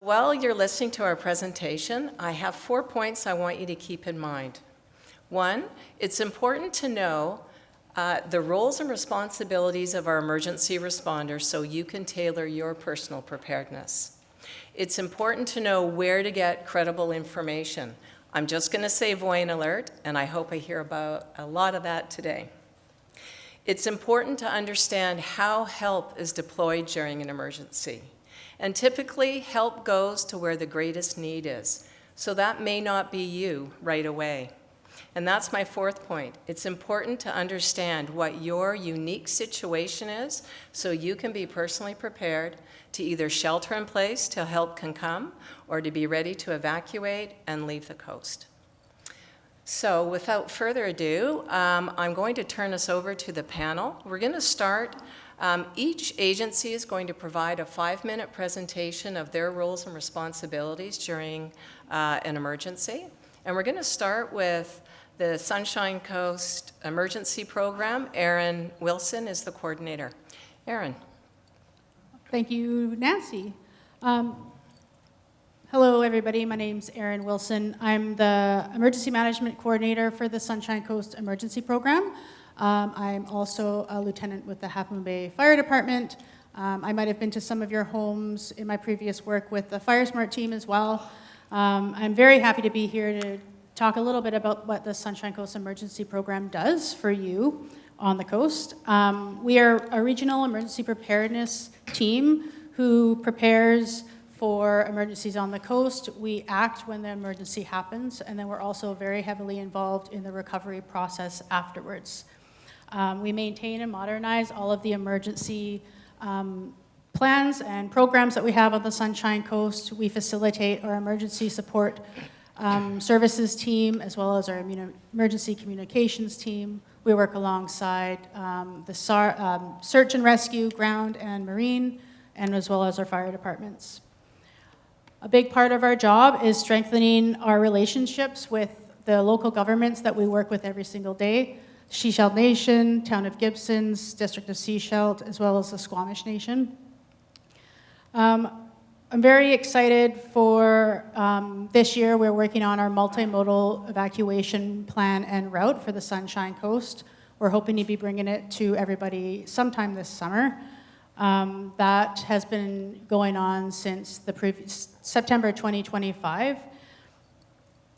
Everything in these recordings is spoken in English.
While you're listening to our presentation, I have 4 points I want you to keep in mind. 1, it's important to know the roles and responsibilities of our emergency responders so you can tailor your personal preparedness. It's important to know where to get credible information. I'm just going to say Voyant Alert, and I hope I hear about a lot of that today. It's important to understand how help is deployed during an emergency. And typically, help goes to where the greatest need is. So that may not be you right away. And that's my 4th point. It's important to understand what your unique situation is so you can be personally prepared to either shelter in place till help can come or to be ready to evacuate and leave the coast. So without further ado, I'm going to turn us over to the panel. We're going to start. Each agency is going to provide a 5-minute presentation of their roles and responsibilities during an emergency. And we're going to start with the Sunshine Coast Emergency Program. Erin Wilson is the coordinator. Erin. Thank you, Nancy. Hello, everybody. My name's Erin Wilson. I'm the Emergency Management Coordinator for the Sunshine Coast Emergency Program. I'm also a lieutenant with the Half Moon Bay Fire Department. I might have been to some of your homes in my previous work with the Fire Smart team as well. I'm very happy to be here to talk a little bit about what the Sunshine Coast Emergency Program does for you on the coast. We are a regional emergency preparedness team who prepares for emergencies on the coast. We act when the emergency happens, and then we're also very heavily involved in the recovery process afterwards. We maintain and modernize all of the emergency plans and programs that we have on the Sunshine Coast. We facilitate our emergency support services team as well as our emergency communications team. We work alongside the search and rescue, ground and marine, and as well as our fire departments. A big part of our job is strengthening our relationships with the local governments that we work with every single day. Sechelt Nation, Town of Gibsons, District of Sechelt, as well as the Squamish Nation. I'm very excited for this year. We're working on our multimodal evacuation plan and route for the Sunshine Coast. We're hoping to be bringing it to everybody sometime this summer. That has been going on since the previous September 2025.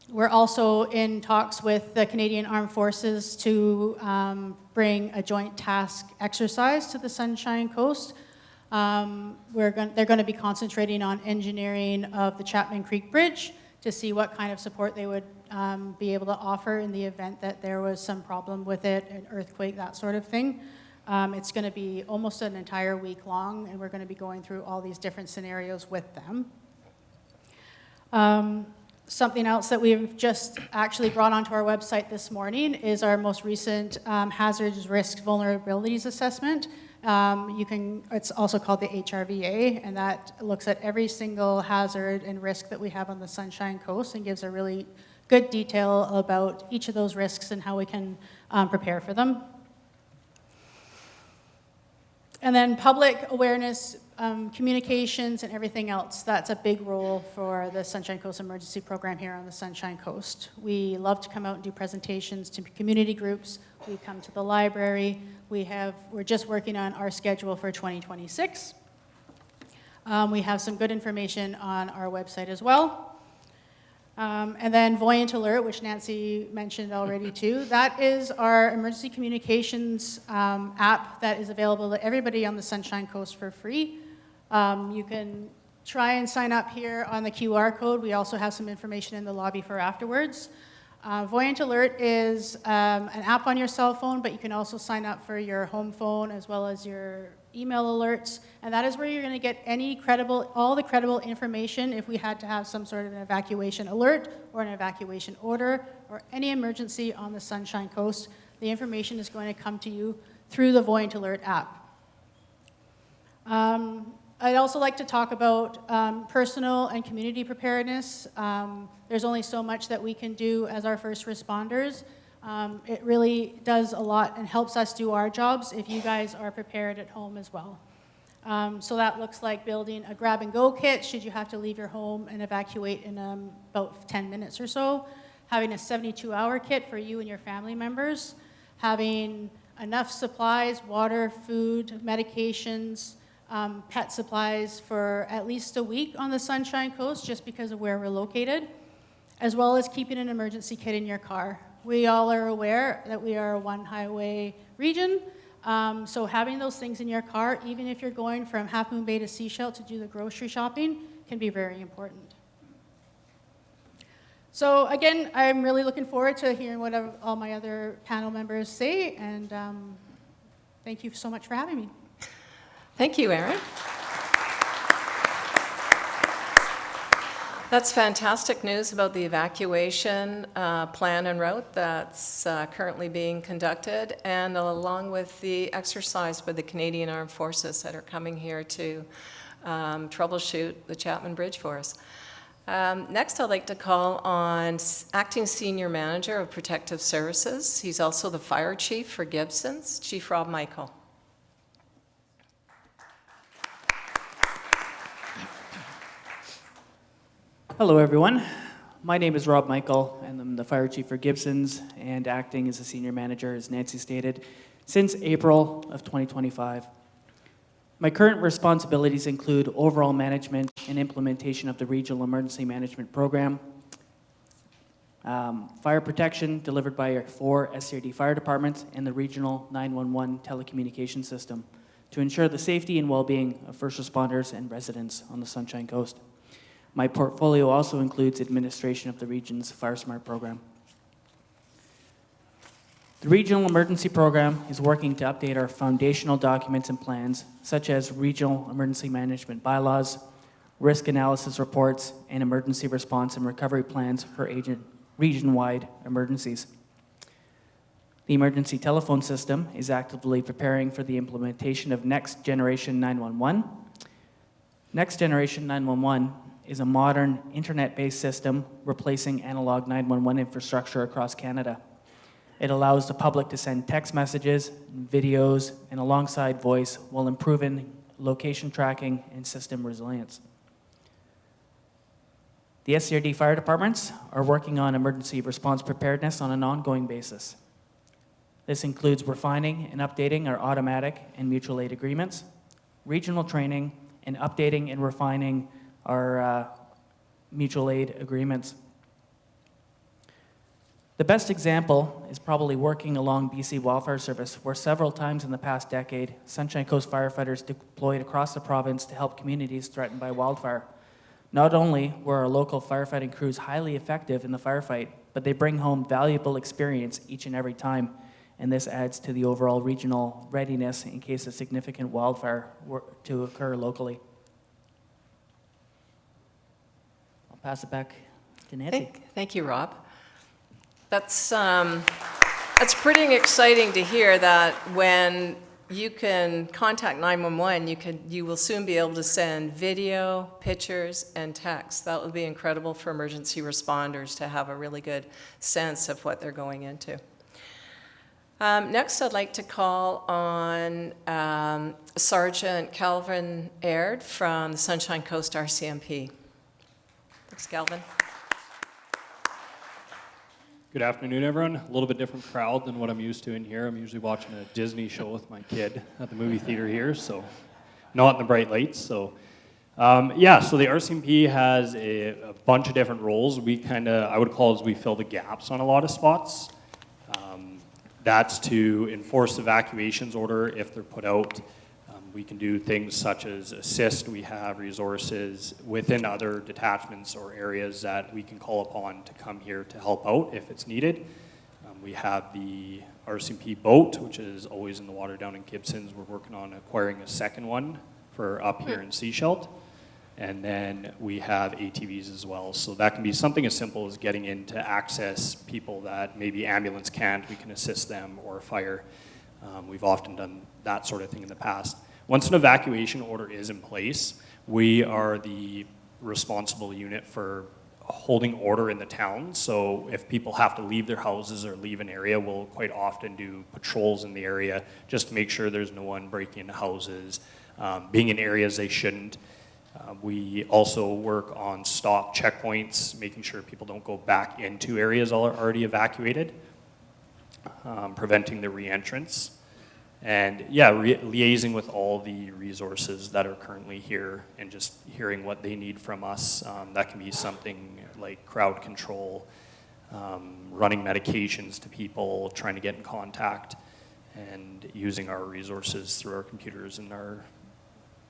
We're also in talks with the Canadian Armed Forces to bring a joint task exercise to the Sunshine Coast. They're going to be concentrating on engineering of the Chapman Creek Bridge to see what kind of support they would be able to offer in the event that there was some problem with it, an earthquake, that sort of thing. It's going to be almost an entire week long, and we're going to be going through all these different scenarios with them. Something else that we've just actually brought onto our website this morning is our most recent hazards, risks, vulnerabilities assessment. It's also called the HRVA, and that looks at every single hazard and risk that we have on the Sunshine Coast and gives a really good detail about each of those risks and how we can prepare for them. And then public awareness, communications, and everything else. That's a big role for the Sunshine Coast Emergency Program here on the Sunshine Coast. We love to come out and do presentations to community groups. We come to the library. We're just working on our schedule for 2026. We have some good information on our website as well. And then Voyant Alert, which Nancy mentioned already too, that is our emergency communications app that is available to everybody on the Sunshine Coast for free. You can try and sign up here on the QR code. We also have some information in the lobby for afterwards. Voyant Alert is an app on your cell phone, but you can also sign up for your home phone as well as your email alerts, and that is where you're going to get all the credible information if we had to have some sort of an evacuation alert or an evacuation order or any emergency on the Sunshine Coast. The information is going to come to you through the Voyant Alert app. I'd also like to talk about personal and community preparedness. There's only so much that we can do as our first responders. It really does a lot and helps us do our jobs if you guys are prepared at home as well. So that looks like building a grab-and-go kit should you have to leave your home and evacuate in about 10 minutes or so, having a 72-hour kit for you and your family members, having enough supplies, water, food, medications, pet supplies for at least a week on the Sunshine Coast just because of where we're located, as well as keeping an emergency kit in your car. We all are aware that we are a one-highway region, so having those things in your car, even if you're going from Half Moon Bay to Sechelt to do the grocery shopping, can be very important. So again, I'm really looking forward to hearing what all my other panel members say, and thank you so much for having me. Thank you, Erin. That's fantastic news about the evacuation plan and route that's currently being conducted, and along with the exercise by the Canadian Armed Forces that are coming here to troubleshoot the Chapman Bridge for us. Next, I'd like to call on Acting Senior Manager of Protective Services. He's also the Fire Chief for Gibsons, Chief Rob Michael. Hello, everyone. My name is Rob Michael, and I'm the Fire Chief for Gibsons, and acting as a Senior Manager, as Nancy stated, since April of 2025. My current responsibilities include overall management and implementation of the Regional Emergency Management Program, fire protection delivered by our 4 SCRD fire departments, and the Regional 911 telecommunication system to ensure the safety and well-being of first responders and residents on the Sunshine Coast. My portfolio also includes administration of the region's Fire Smart program. The Regional Emergency Program is working to update our foundational documents and plans, such as Regional Emergency Management Bylaws, risk analysis reports, and emergency response and recovery plans for region-wide emergencies. The emergency telephone system is actively preparing for the implementation of Next Generation 911. Next Generation 911 is a modern internet-based system replacing analog 911 infrastructure across Canada. It allows the public to send text messages, videos, and alongside voice while improving location tracking and system resilience. The SCRD fire departments are working on emergency response preparedness on an ongoing basis. This includes refining and updating our automatic and mutual aid agreements, regional training, and updating and refining our mutual aid agreements. The best example is probably working along BC Wildfire Service, where several times in the past decade, Sunshine Coast firefighters deployed across the province to help communities threatened by wildfire. Not only were our local firefighting crews highly effective in the firefight, but they bring home valuable experience each and every time, and this adds to the overall regional readiness in case a significant wildfire were to occur locally. Pass it back to Nancy. Thank you, Rob. That's pretty exciting to hear that when you can contact 911, you will soon be able to send video, pictures, and text. That will be incredible for emergency responders to have a really good sense of what they're going into. Next, I'd like to call on Sergeant Calvin Aird from the Sunshine Coast RCMP. Thanks, Calvin. Good afternoon, everyone. A little bit different crowd than what I'm used to in here. I'm usually watching a Disney show with my kid at the movie theater here, so not in the bright lights. So so the RCMP has a bunch of different roles. I would call it, we fill the gaps on a lot of spots. That's to enforce evacuations order if they're put out. We can do things such as assist. We have resources within other detachments or areas that we can call upon to come here to help out if it's needed. We have the RCMP boat, which is always in the water down in Gibsons. We're working on acquiring a second one for up here in Sechelt. And then we have ATVs as well. So that can be something as simple as getting in to access people that maybe ambulance can't. We can assist them, or fire. We've often done that sort of thing in the past. Once an evacuation order is in place, we are the responsible unit for holding order in the town. So if people have to leave their houses or leave an area, we'll quite often do patrols in the area just to make sure there's no one breaking into houses, being in areas they shouldn't. We also work on stop checkpoints, making sure people don't go back into areas already evacuated, preventing the re-entrance. And yeah, liaising with all the resources that are currently here and just hearing what they need from us. That can be something like crowd control, running medications to people, trying to get in contact, and using our resources through our computers and our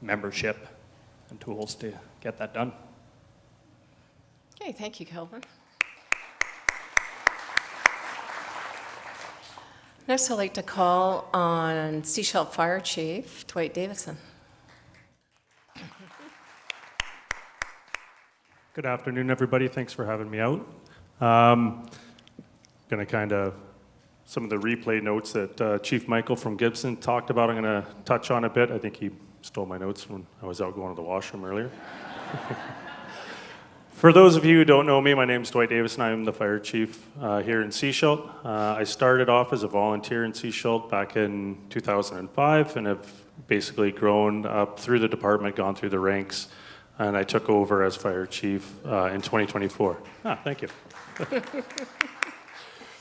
membership and tools to get that done. Okay, thank you, Kelvin. Next, I'd like to call on Sechelt Fire Chief Dwight Davison. Good afternoon, everybody. Thanks for having me out. Going to some of the replay notes that Chief Michael from Gibson talked about, I'm going to touch on a bit. I think he stole my notes when I was out going to the washroom earlier. For those of you who don't know me, my name is Dwight Davison. I'm the fire chief here in Sechelt. I started off as a volunteer in Sechelt back in 2005 and have basically grown up through the department, gone through the ranks, and I took over as fire chief in 2024. Thank you.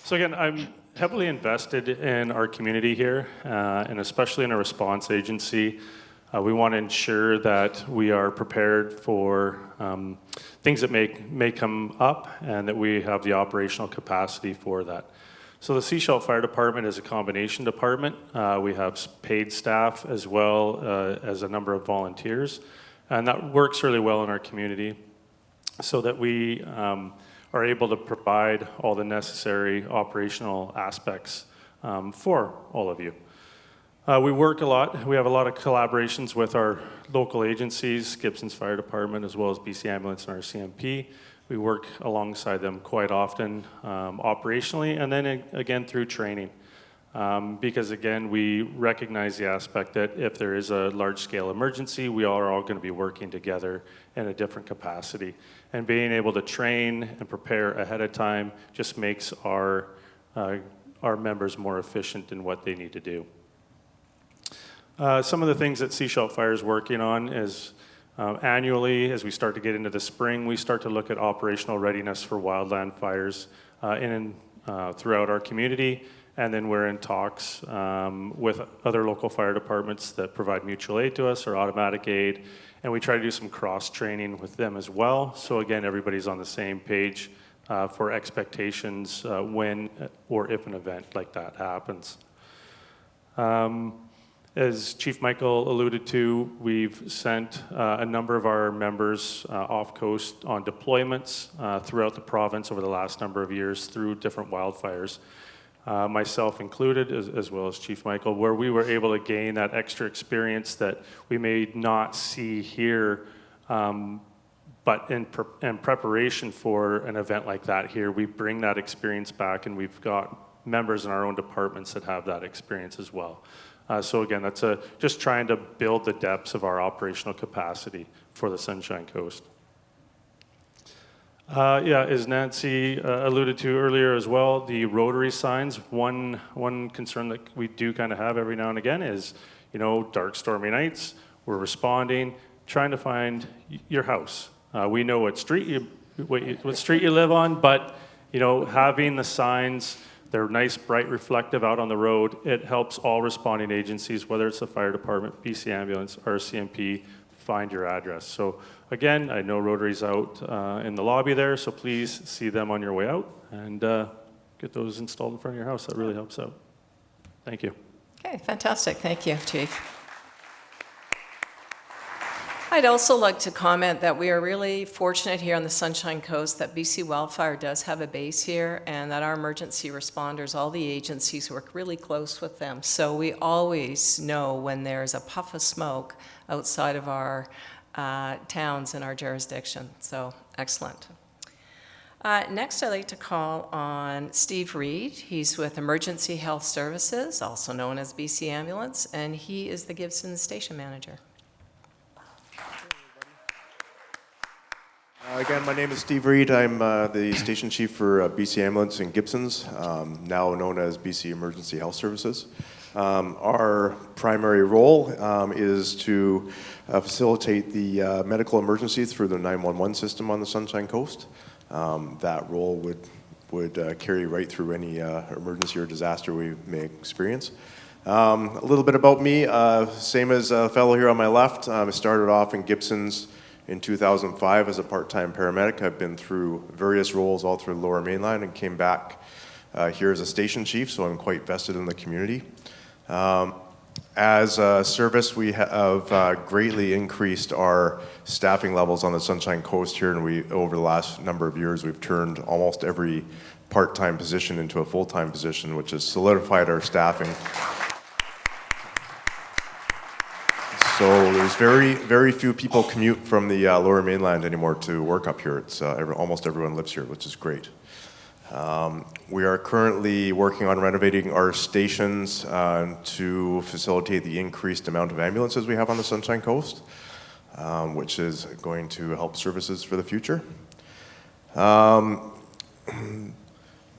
So again, I'm heavily invested in our community here, and especially in a response agency. We want to ensure that we are prepared for things that may come up and that we have the operational capacity for that. So the Sechelt Fire Department is a combination department. We have paid staff as well as a number of volunteers, and that works really well in our community so that we are able to provide all the necessary operational aspects for all of you. We work a lot. We have a lot of collaborations with our local agencies, Gibson's Fire Department, as well as BC Ambulance and our CMP. We work alongside them quite often operationally and then again through training. Because again, we recognize the aspect that if there is a large-scale emergency, we are all going to be working together in a different capacity. And being able to train and prepare ahead of time just makes our members more efficient in what they need to do. Some of the things that Sechelt Fire is working on is annually, as we start to get into the spring, we start to look at operational readiness for wildland fires throughout our community. And then we're in talks with other local fire departments that provide mutual aid to us or automatic aid. And we try to do some cross-training with them as well. So again, everybody's on the same page for expectations when or if an event like that happens. As Chief Michael alluded to, we've sent a number of our members off coast on deployments throughout the province over the last number of years through different wildfires, myself included, as well as Chief Michael, where we were able to gain that extra experience that we may not see here, but in preparation for an event like that here, we bring that experience back, and we've got members in our own departments that have that experience as well. So again, that's just trying to build the depths of our operational capacity for the Sunshine Coast. As Nancy alluded to earlier as well, the rotary signs, one concern that we do kind of have every now and again is, dark, stormy nights, we're responding, trying to find your house. We know what street you live on, but, having the signs, they're nice, bright, reflective out on the road. It helps all responding agencies, whether it's the fire department, BC Ambulance, or CMP, find your address. So again, I know Rotary's out in the lobby there, so please see them on your way out and get those installed in front of your house. That really helps out. Thank you. Okay, fantastic. Thank you, Chief. I'd also like to comment that we are really fortunate here on the Sunshine Coast that BC Wildfire does have a base here and that our emergency responders, all the agencies, work really close with them. So we always know when there's a puff of smoke outside of our towns in our jurisdiction. So excellent. Next, I'd like to call on Steve Reed. He's with Emergency Health Services, also known as BC Ambulance, and he is the Gibson Station Manager. Again, my name is Steve Reed. I'm the station chief for BC Ambulance in Gibsons, now known as BC Emergency Health Services. Our primary role is to facilitate the medical emergency through the 911 system on the Sunshine Coast. That role would carry right through any emergency or disaster we may experience. A little bit about me, same as a fellow here on my left. I started off in Gibson's in 2005 as a part-time paramedic. I've been through various roles all through the Lower Mainland and came back here as a station chief, so I'm quite vested in the community. As a service, we have greatly increased our staffing levels on the Sunshine Coast here, and over the last number of years, we've turned almost every part-time position into a full-time position, which has solidified our staffing. So there's very few people commute from the Lower Mainland anymore to work up here. It's almost everyone lives here, which is great. We are currently working on renovating our stations to facilitate the increased amount of ambulances we have on the Sunshine Coast, which is going to help services for the future.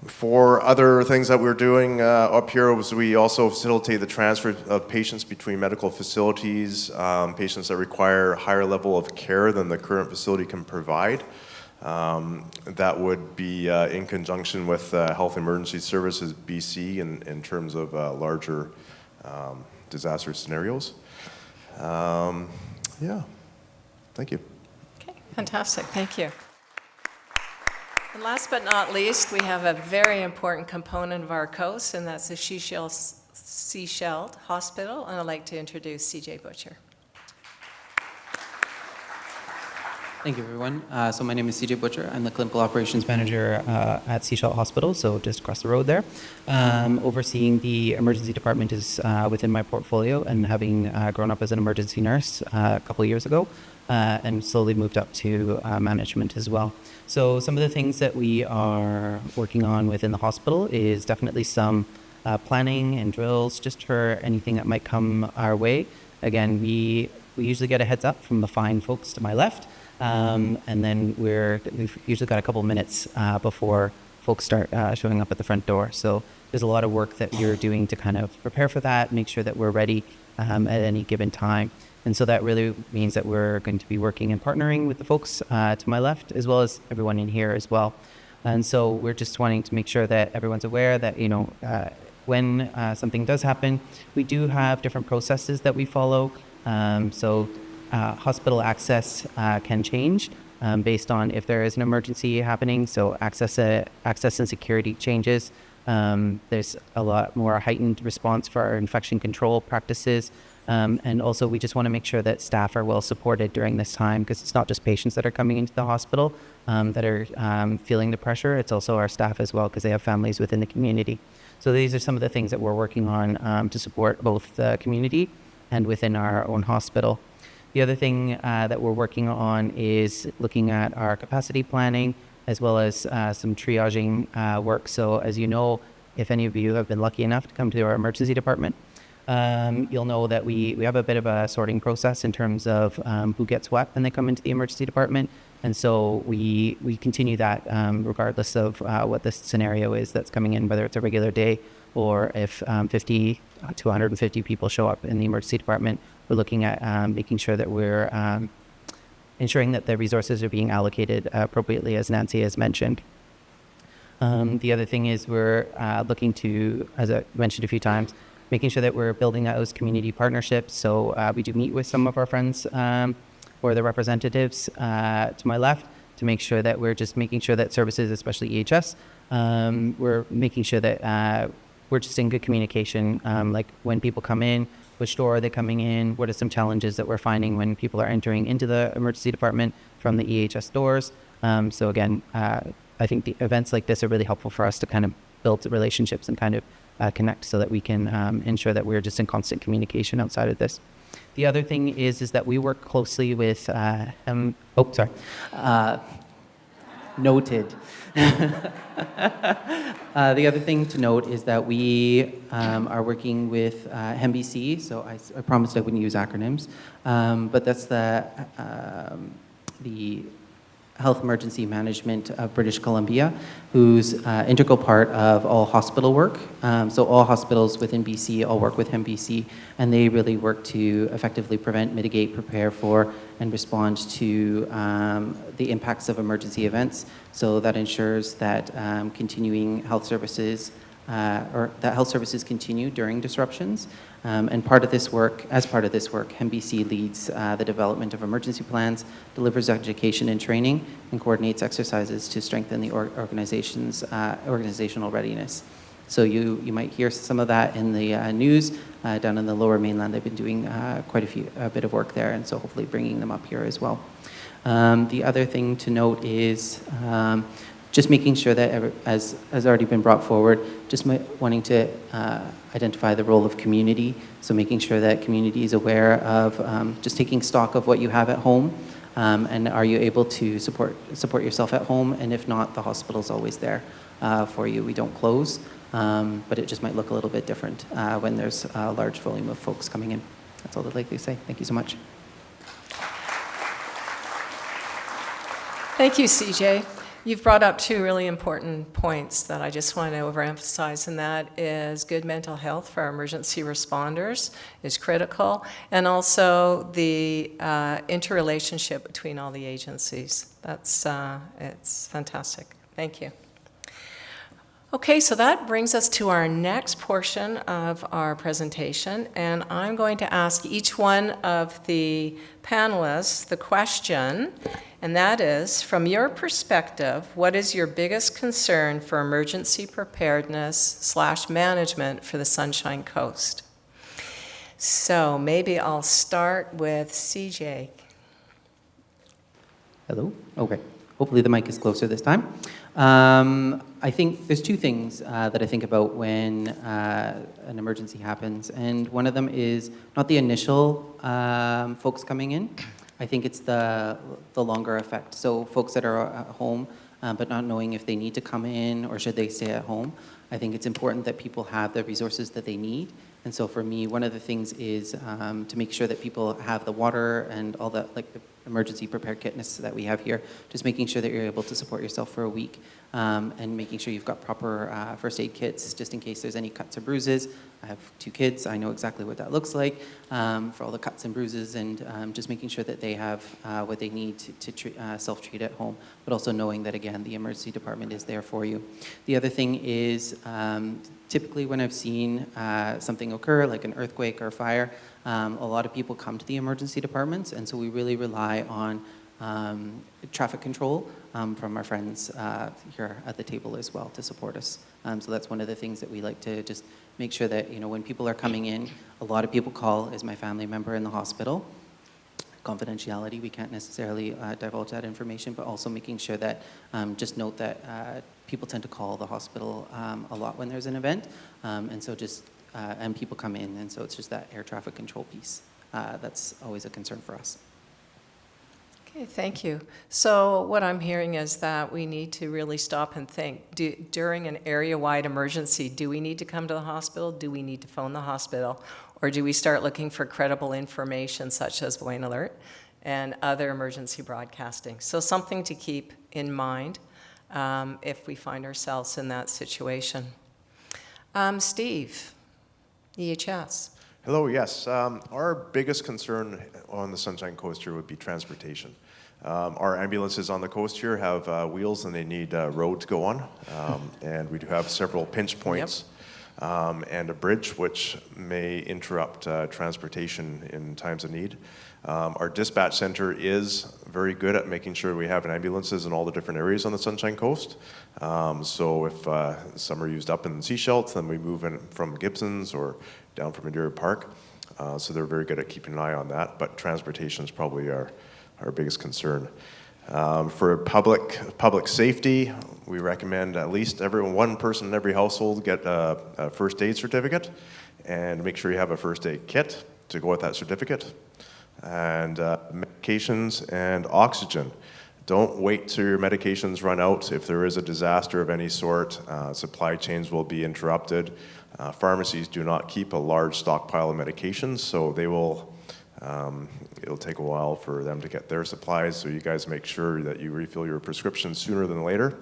For other things that we're doing up here, we also facilitate the transfer of patients between medical facilities, patients that require a higher level of care than the current facility can provide. That would be in conjunction with Health Emergency Services BC in terms of larger disaster scenarios. Yeah, thank you. Okay, fantastic, thank you. And last but not least, we have a very important component of our coast, and that's the Sechelt Hospital, and I'd like to introduce CJ Butcher. Thank you, everyone. So my name is CJ Butcher. I'm the Clinical Operations Manager at Sechelt Hospital, so just across the road there. Overseeing the emergency department is within my portfolio, and having grown up as an emergency nurse a couple of years ago, and slowly moved up to management as well. So some of the things that we are working on within the hospital is definitely some planning and drills just for anything that might come our way. Again, we usually get a heads up from the fine folks to my left, and then we've usually got a couple minutes before folks start showing up at the front door. So there's a lot of work that you're doing to kind of prepare for that, make sure that we're ready at any given time. And so that really means that we're going to be working and partnering with the folks to my left, as well as everyone in here as well. And so we're just wanting to make sure that everyone's aware that, when something does happen, we do have different processes that we follow. So hospital access can change based on if there is an emergency happening. So access and security changes. There's a lot more heightened response for our infection control practices. And also we just want to make sure that staff are well supported during this time, because it's not just patients that are coming into the hospital that are feeling the pressure. It's also our staff as well, because they have families within the community. So these are some of the things that we're working on to support both the community and within our own hospital. The other thing that we're working on is looking at our capacity planning, as well as some triaging work. So as you know, if any of you have been lucky enough to come to our emergency department, you'll know that we have a bit of a sorting process in terms of who gets what when they come into the emergency department. And so we continue that regardless of what the scenario is that's coming in, whether it's a regular day or if 50 to 150 people show up in the emergency department. We're looking at making sure that we're ensuring that the resources are being allocated appropriately, as Nancy has mentioned. The other thing is we're looking to, as I mentioned a few times, making sure that we're building those community partnerships. So we do meet with some of our friends or the representatives to my left to make sure that we're just making sure that services, especially EHS, we're making sure that we're just in good communication. Like when people come in, which door are they coming in? What are some challenges that we're finding when people are entering into the emergency department from the EHS doors? So again, I think the events like this are really helpful for us to kind of build relationships and kind of connect so that we can ensure that we're just in constant communication outside of this. The other thing is that we work closely with, noted. The other thing to note is that we are working with MBC, so I promised I wouldn't use acronyms, but that's the Health Emergency Management of British Columbia, who's an integral part of all hospital work. So all hospitals within BC all work with MBC, and they really work to effectively prevent, mitigate, prepare for, and respond to the impacts of emergency events. So that ensures that continuing health services, or that health services continue during disruptions. And as part of this work, MBC leads the development of emergency plans, delivers education and training, and coordinates exercises to strengthen the organization's organizational readiness. So you might hear some of that in the news down in the Lower Mainland. They've been doing quite a bit of work there, and so hopefully bringing them up here as well. The other thing to note is just making sure that, as has already been brought forward, just wanting to identify the role of community. So making sure that community is aware of just taking stock of what you have at home, and are you able to support yourself at home? And if not, the hospital's always there for you. We don't close, but it just might look a little bit different when there's a large volume of folks coming in. That's all I'd like to say. Thank you so much. Thank you, CJ. You've brought up two really important points that I just want to overemphasize, and that is good mental health for our emergency responders is critical, and also the interrelationship between all the agencies. It's fantastic. Thank you. Okay, so that brings us to our next portion of our presentation, and I'm going to ask each one of the panelists the question, and that is, from your perspective, what is your biggest concern for emergency preparedness / management for the Sunshine Coast? So maybe I'll start with CJ. Hello? Okay. Hopefully the mic is closer this time. I think there's two things that I think about when an emergency happens, and one of them is not the initial folks coming in. I think it's the longer effect. So folks that are at home but not knowing if they need to come in or should they stay at home. I think it's important that people have the resources that they need. And so for me, one of the things is to make sure that people have the water and all the the emergency prepared kitness that we have here, just making sure that you're able to support yourself for a week, and making sure you've got proper first aid kits just in case there's any cuts or bruises. I have 2 kids. I know exactly what that looks like for all the cuts and bruises, and just making sure that they have what they need to self-treat at home, but also knowing that, again, the emergency department is there for you. The other thing is typically when I've seen something occur, like an earthquake or fire, a lot of people come to the emergency departments, and so we really rely on traffic control from our friends here at the table as well to support us. So that's one of the things that we like to just make sure that, when people are coming in, a lot of people call, is my family member in the hospital? Confidentiality, we can't necessarily divulge that information, but also making sure that, just note that people tend to call the hospital a lot when there's an event, and so just, and people come in, and so it's just that air traffic control piece. That's always a concern for us. Okay, thank you. So what I'm hearing is that we need to really stop and think. During an area-wide emergency, do we need to come to the hospital? Do we need to phone the hospital? Or do we start looking for credible information such as Wayne Alert and other emergency broadcasting? So something to keep in mind if we find ourselves in that situation. Steve, EHS. Hello, yes. Our biggest concern on the Sunshine Coast here would be transportation. Our ambulances on the coast here have wheels and they need a road to go on. And we do have several pinch points and a bridge which may interrupt transportation in times of need. Our dispatch center is very good at making sure we have ambulances in all the different areas on the Sunshine Coast. So if some are used up in Sechelt, then we move in from Gibson's or down from Madeira Park. So they're very good at keeping an eye on that, but transportation is probably our biggest concern. For public safety, we recommend at least one person in every household get a first aid certificate, and make sure you have a first aid kit to go with that certificate. And medications and oxygen. Don't wait till your medications run out. If there is a disaster of any sort, supply chains will be interrupted. Pharmacies do not keep a large stockpile of medications, so they will It'll take a while for them to get their supplies, so you guys make sure that you refill your prescriptions sooner than later.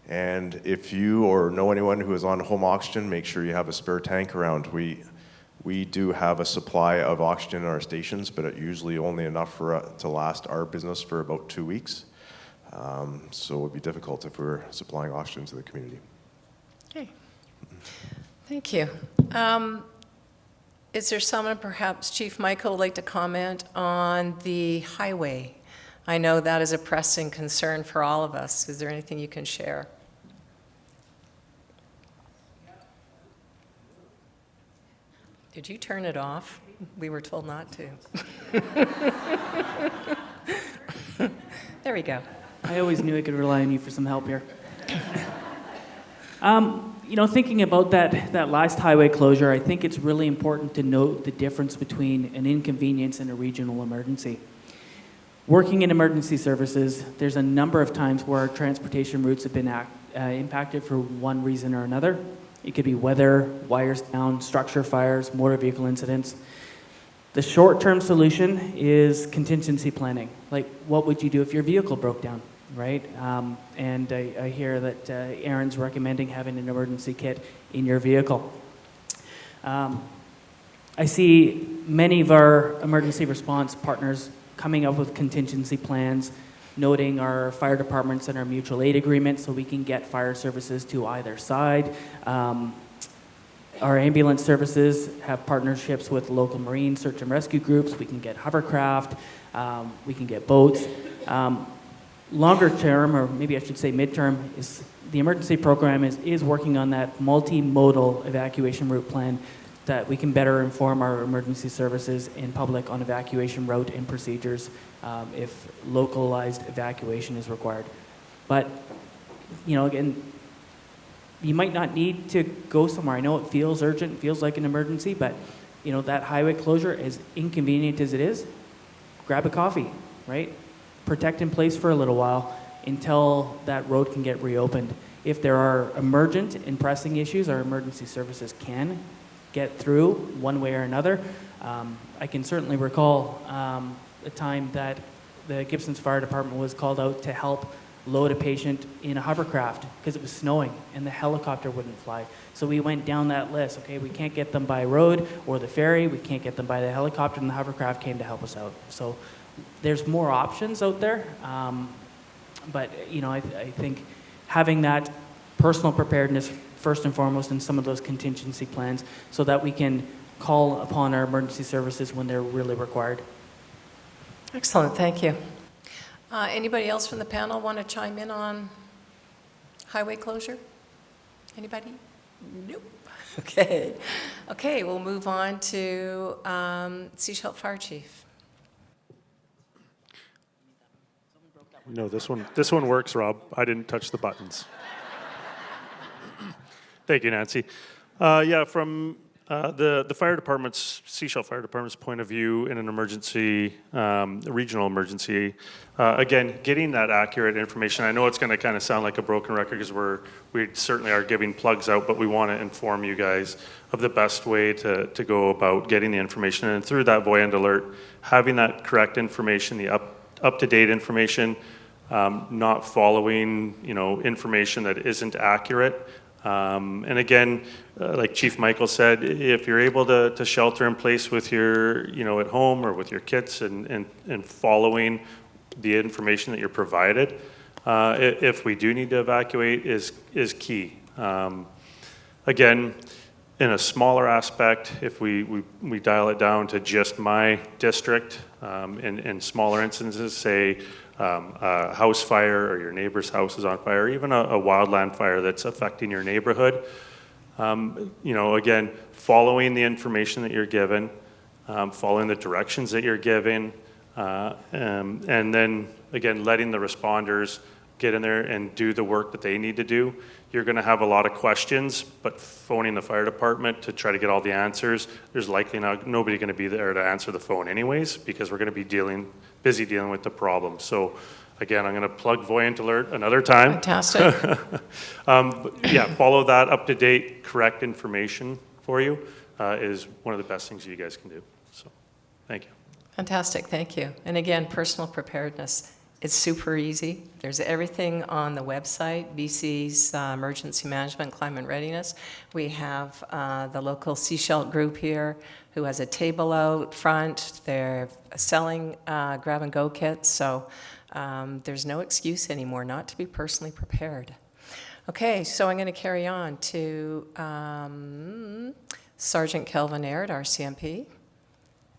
And if you or know anyone who is on home oxygen, make sure you have a spare tank around. We do have a supply of oxygen in our stations, but it usually only enough to last our business for about 2 weeks. So it would be difficult if we were supplying oxygen to the community. Okay. Thank you. Is there someone, perhaps Chief Michael, would like to comment on the highway? I know that is a pressing concern for all of us. Is there anything you can share? Did you turn it off? We were told not to. There we go. I always knew I could rely on you for some help here. Thinking about that last highway closure, I think it's really important to note the difference between an inconvenience and a regional emergency. Working in emergency services, there's a number of times where our transportation routes have been impacted for one reason or another. It could be weather, wires down, structure fires, motor vehicle incidents. The short-term solution is contingency planning. Like, what would you do if your vehicle broke down, right? And I hear that Aaron's recommending having an emergency kit in your vehicle. I see many of our emergency response partners coming up with contingency plans, noting our fire departments and our mutual aid agreement so we can get fire services to either side. Our ambulance services have partnerships with local marine search and rescue groups. We can get hovercraft, we can get boats. Longer term, or maybe I should say midterm, is the emergency program is working on that multimodal evacuation route plan that we can better inform our emergency services in public on evacuation route and procedures if localized evacuation is required. But, again, you might not need to go somewhere. I know it feels urgent, feels like an emergency, but, that highway closure, as inconvenient as it is, grab a coffee, right? Protect in place for a little while until that road can get reopened. If there are emergent and pressing issues, our emergency services can get through one way or another. I can certainly recall a time that the Gibson's Fire Department was called out to help load a patient in a hovercraft because it was snowing and the helicopter wouldn't fly. So we went down that list. Okay, we can't get them by road or the ferry, we can't get them by the helicopter, and the hovercraft came to help us out. So there's more options out there, but I think having that personal preparedness first and foremost in some of those contingency plans so that we can call upon our emergency services when they're really required. Excellent, thank you. Anybody else from the panel want to chime in on highway closure? Anybody? Nope. Okay, we'll move on to Sechelt Fire Chief. No, this one works, Rob. I didn't touch the buttons. Thank you, Nancy. From the fire department's, Sechelt Fire Department's point of view in an emergency, regional emergency, again, getting that accurate information. I know it's going to kind of sound like a broken record because we certainly are giving plugs out, but we want to inform you guys of the best way to go about getting the information. And through that Voyant alert, having that correct information, the up-to-date information, not following, information that isn't accurate. And again, like Chief Michael said, if you're able to shelter in place with your, at home or with your kids and following the information that you're provided, if we do need to evacuate is key. Again, in a smaller aspect, if we dial it down to just my district, in smaller instances, say a house fire or your neighbor's house is on fire, or even a wildland fire that's affecting your neighborhood, again, following the information that you're given, following the directions that you're given, and then, again, letting the responders get in there and do the work that they need to do. You're going to have a lot of questions, but phoning the fire department to try to get all the answers, there's likely nobody going to be there to answer the phone anyways, because we're going to be busy dealing with the problem. So again, I'm going to plug Voyant Alert another time. Fantastic. Follow that up-to-date, correct information for you is one of the best things you guys can do. So thank you. Fantastic, thank you. And again, personal preparedness. It's super easy. There's everything on the website, BC's Emergency Management Climate Readiness. We have the local Sechelt group here who has a table out front. They're selling grab-and-go kits, so there's no excuse anymore not to be personally prepared. Okay, so I'm going to carry on to Sergeant Kelvin Aird, our CMP.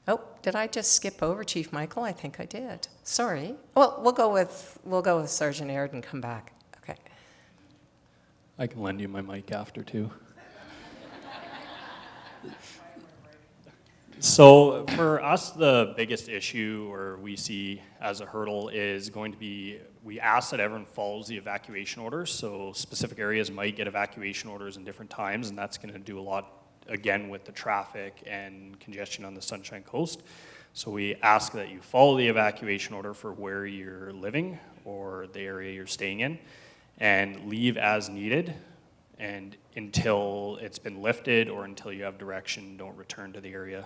Oh, did I just skip over Chief Michael? I think I did. Sorry. Well, we'll go with Sergeant Aird and come back. Okay. I can lend you my mic after too. So for us, the biggest issue or we see as a hurdle is going to be, we ask that everyone follows the evacuation orders. So specific areas might get evacuation orders in different times, and that's going to do a lot, again, with the traffic and congestion on the Sunshine Coast. So we ask that you follow the evacuation order for where you're living or the area you're staying in, and leave as needed. And until it's been lifted or until you have direction, don't return to the area.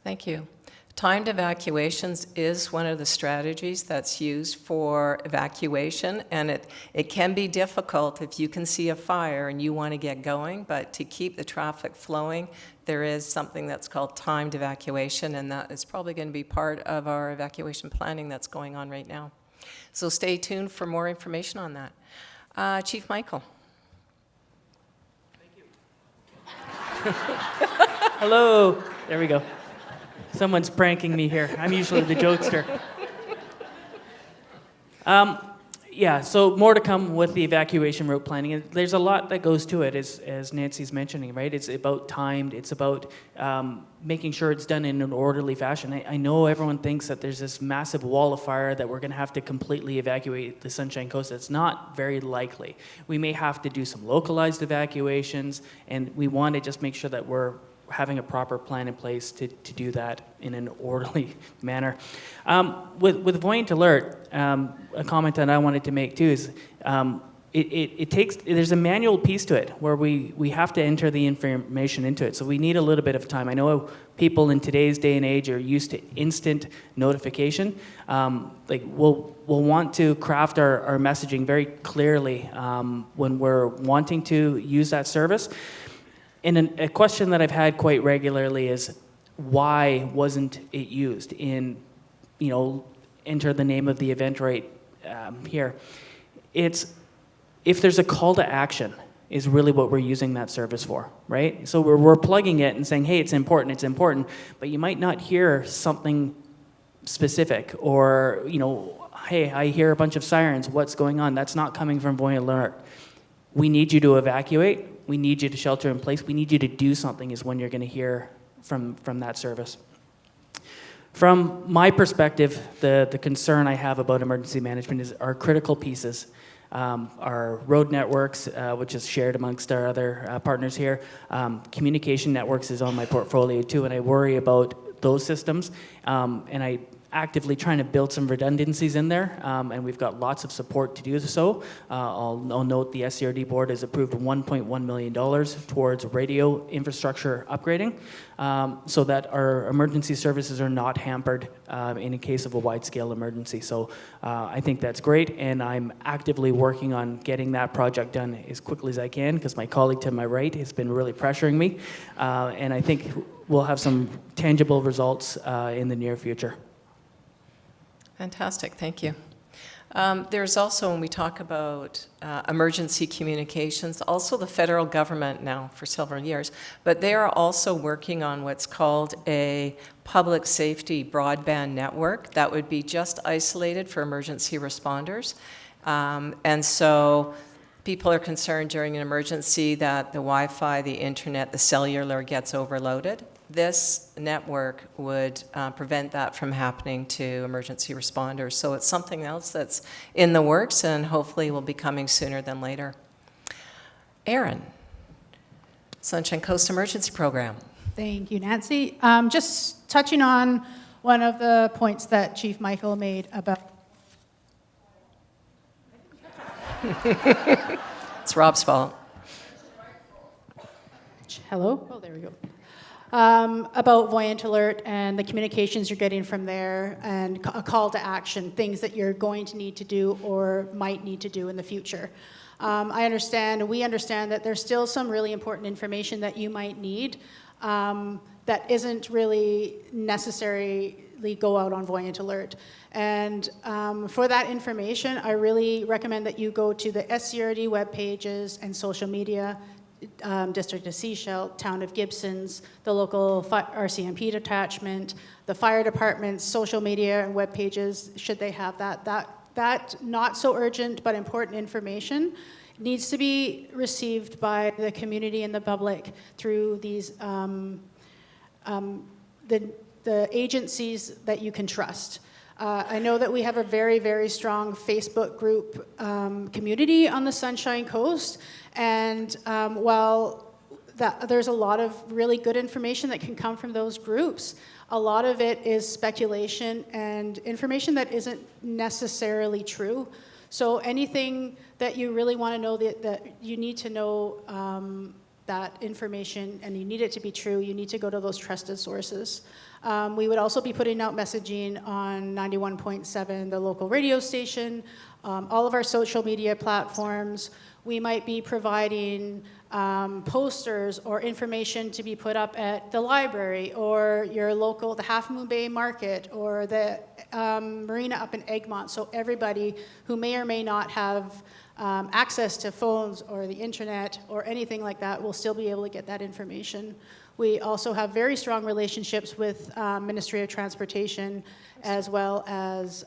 Thank you. Timed evacuations is one of the strategies that's used for evacuation, and it can be difficult if you can see a fire and you want to get going, but to keep the traffic flowing, there is something that's called timed evacuation, and that is probably going to be part of our evacuation planning that's going on right now. So stay tuned for more information on that. Chief Michael. Hello. There we go. Someone's pranking me here. I'm usually the jokester. Yeah, so more to come with the evacuation route planning. There's a lot that goes to it, as Nancy's mentioning, right? It's about timed. It's about making sure it's done in an orderly fashion. I know everyone thinks that there's this massive wall of fire that we're going to have to completely evacuate the Sunshine Coast. It's not very likely. We may have to do some localized evacuations, and we want to just make sure that we're having a proper plan in place to do that in an orderly manner. With Voyant Alert, a comment that I wanted to make too is there's a manual piece to it where we have to enter the information into it. So we need a little bit of time. I know people in today's day and age are used to instant notification. We'll want to craft our messaging very clearly when we're wanting to use that service. And a question that I've had quite regularly is, why wasn't it used in, enter the name of the event right here. It's, if there's a call to action is really what we're using that service for, right? So we're plugging it and saying, hey, it's important, but you might not hear something specific or, hey, I hear a bunch of sirens, what's going on? That's not coming from Voyant Alert. We need you to evacuate. We need you to shelter in place. We need you to do something is when you're going to hear from that service. From my perspective, the concern I have about emergency management is our critical pieces. Our road networks, which is shared amongst our other partners here. Communication networks is on my portfolio too, and I worry about those systems. And I actively trying to build some redundancies in there, and we've got lots of support to do so. I'll note the SCRD board has approved $1.1 million towards radio infrastructure upgrading, so that our emergency services are not hampered in a case of a wide-scale emergency. So I think that's great, and I'm actively working on getting that project done as quickly as I can, because my colleague to my right has been really pressuring me, and I think we'll have some tangible results in the near future. Fantastic, thank you. There's also, when we talk about emergency communications, also the federal government now for several years, but they are also working on what's called a public safety broadband network that would be just isolated for emergency responders. And so people are concerned during an emergency that the Wi-Fi, the internet, the cellular gets overloaded. This network would prevent that from happening to emergency responders. So it's something else that's in the works and hopefully will be coming sooner than later. Erin, Sunshine Coast Emergency Program. Thank you, Nancy. Just touching on one of the points that Chief Michael made about... It's Rob's fault. Hello? Oh, there we go. about Voyant Alert and the communications you're getting from there, and a call to action, things that you're going to need to do or might need to do in the future. We understand that there's still some really important information that you might need that isn't really necessarily go out on Voyant Alert. And for that information, I really recommend that you go to the SCRD web pages and social media, District of Sechelt, Town of Gibson's, the local RCMP detachment, the fire department's social media and web pages, should they have that. That not so urgent but important information needs to be received by the community and the public through these the agencies that you can trust. I know that we have a very, very strong Facebook group community on the Sunshine Coast, and while there's a lot of really good information that can come from those groups, a lot of it is speculation and information that isn't necessarily true. So anything that you really want to know, that you need to know that information and you need it to be true, you need to go to those trusted sources. We would also be putting out messaging on 91.7, the local radio station, all of our social media platforms. We might be providing posters or information to be put up at the library or your local, the Half Moon Bay Market or the marina up in Egmont. So everybody who may or may not have access to phones or the internet or anything like that will still be able to get that information. We also have very strong relationships with Ministry of Transportation as well as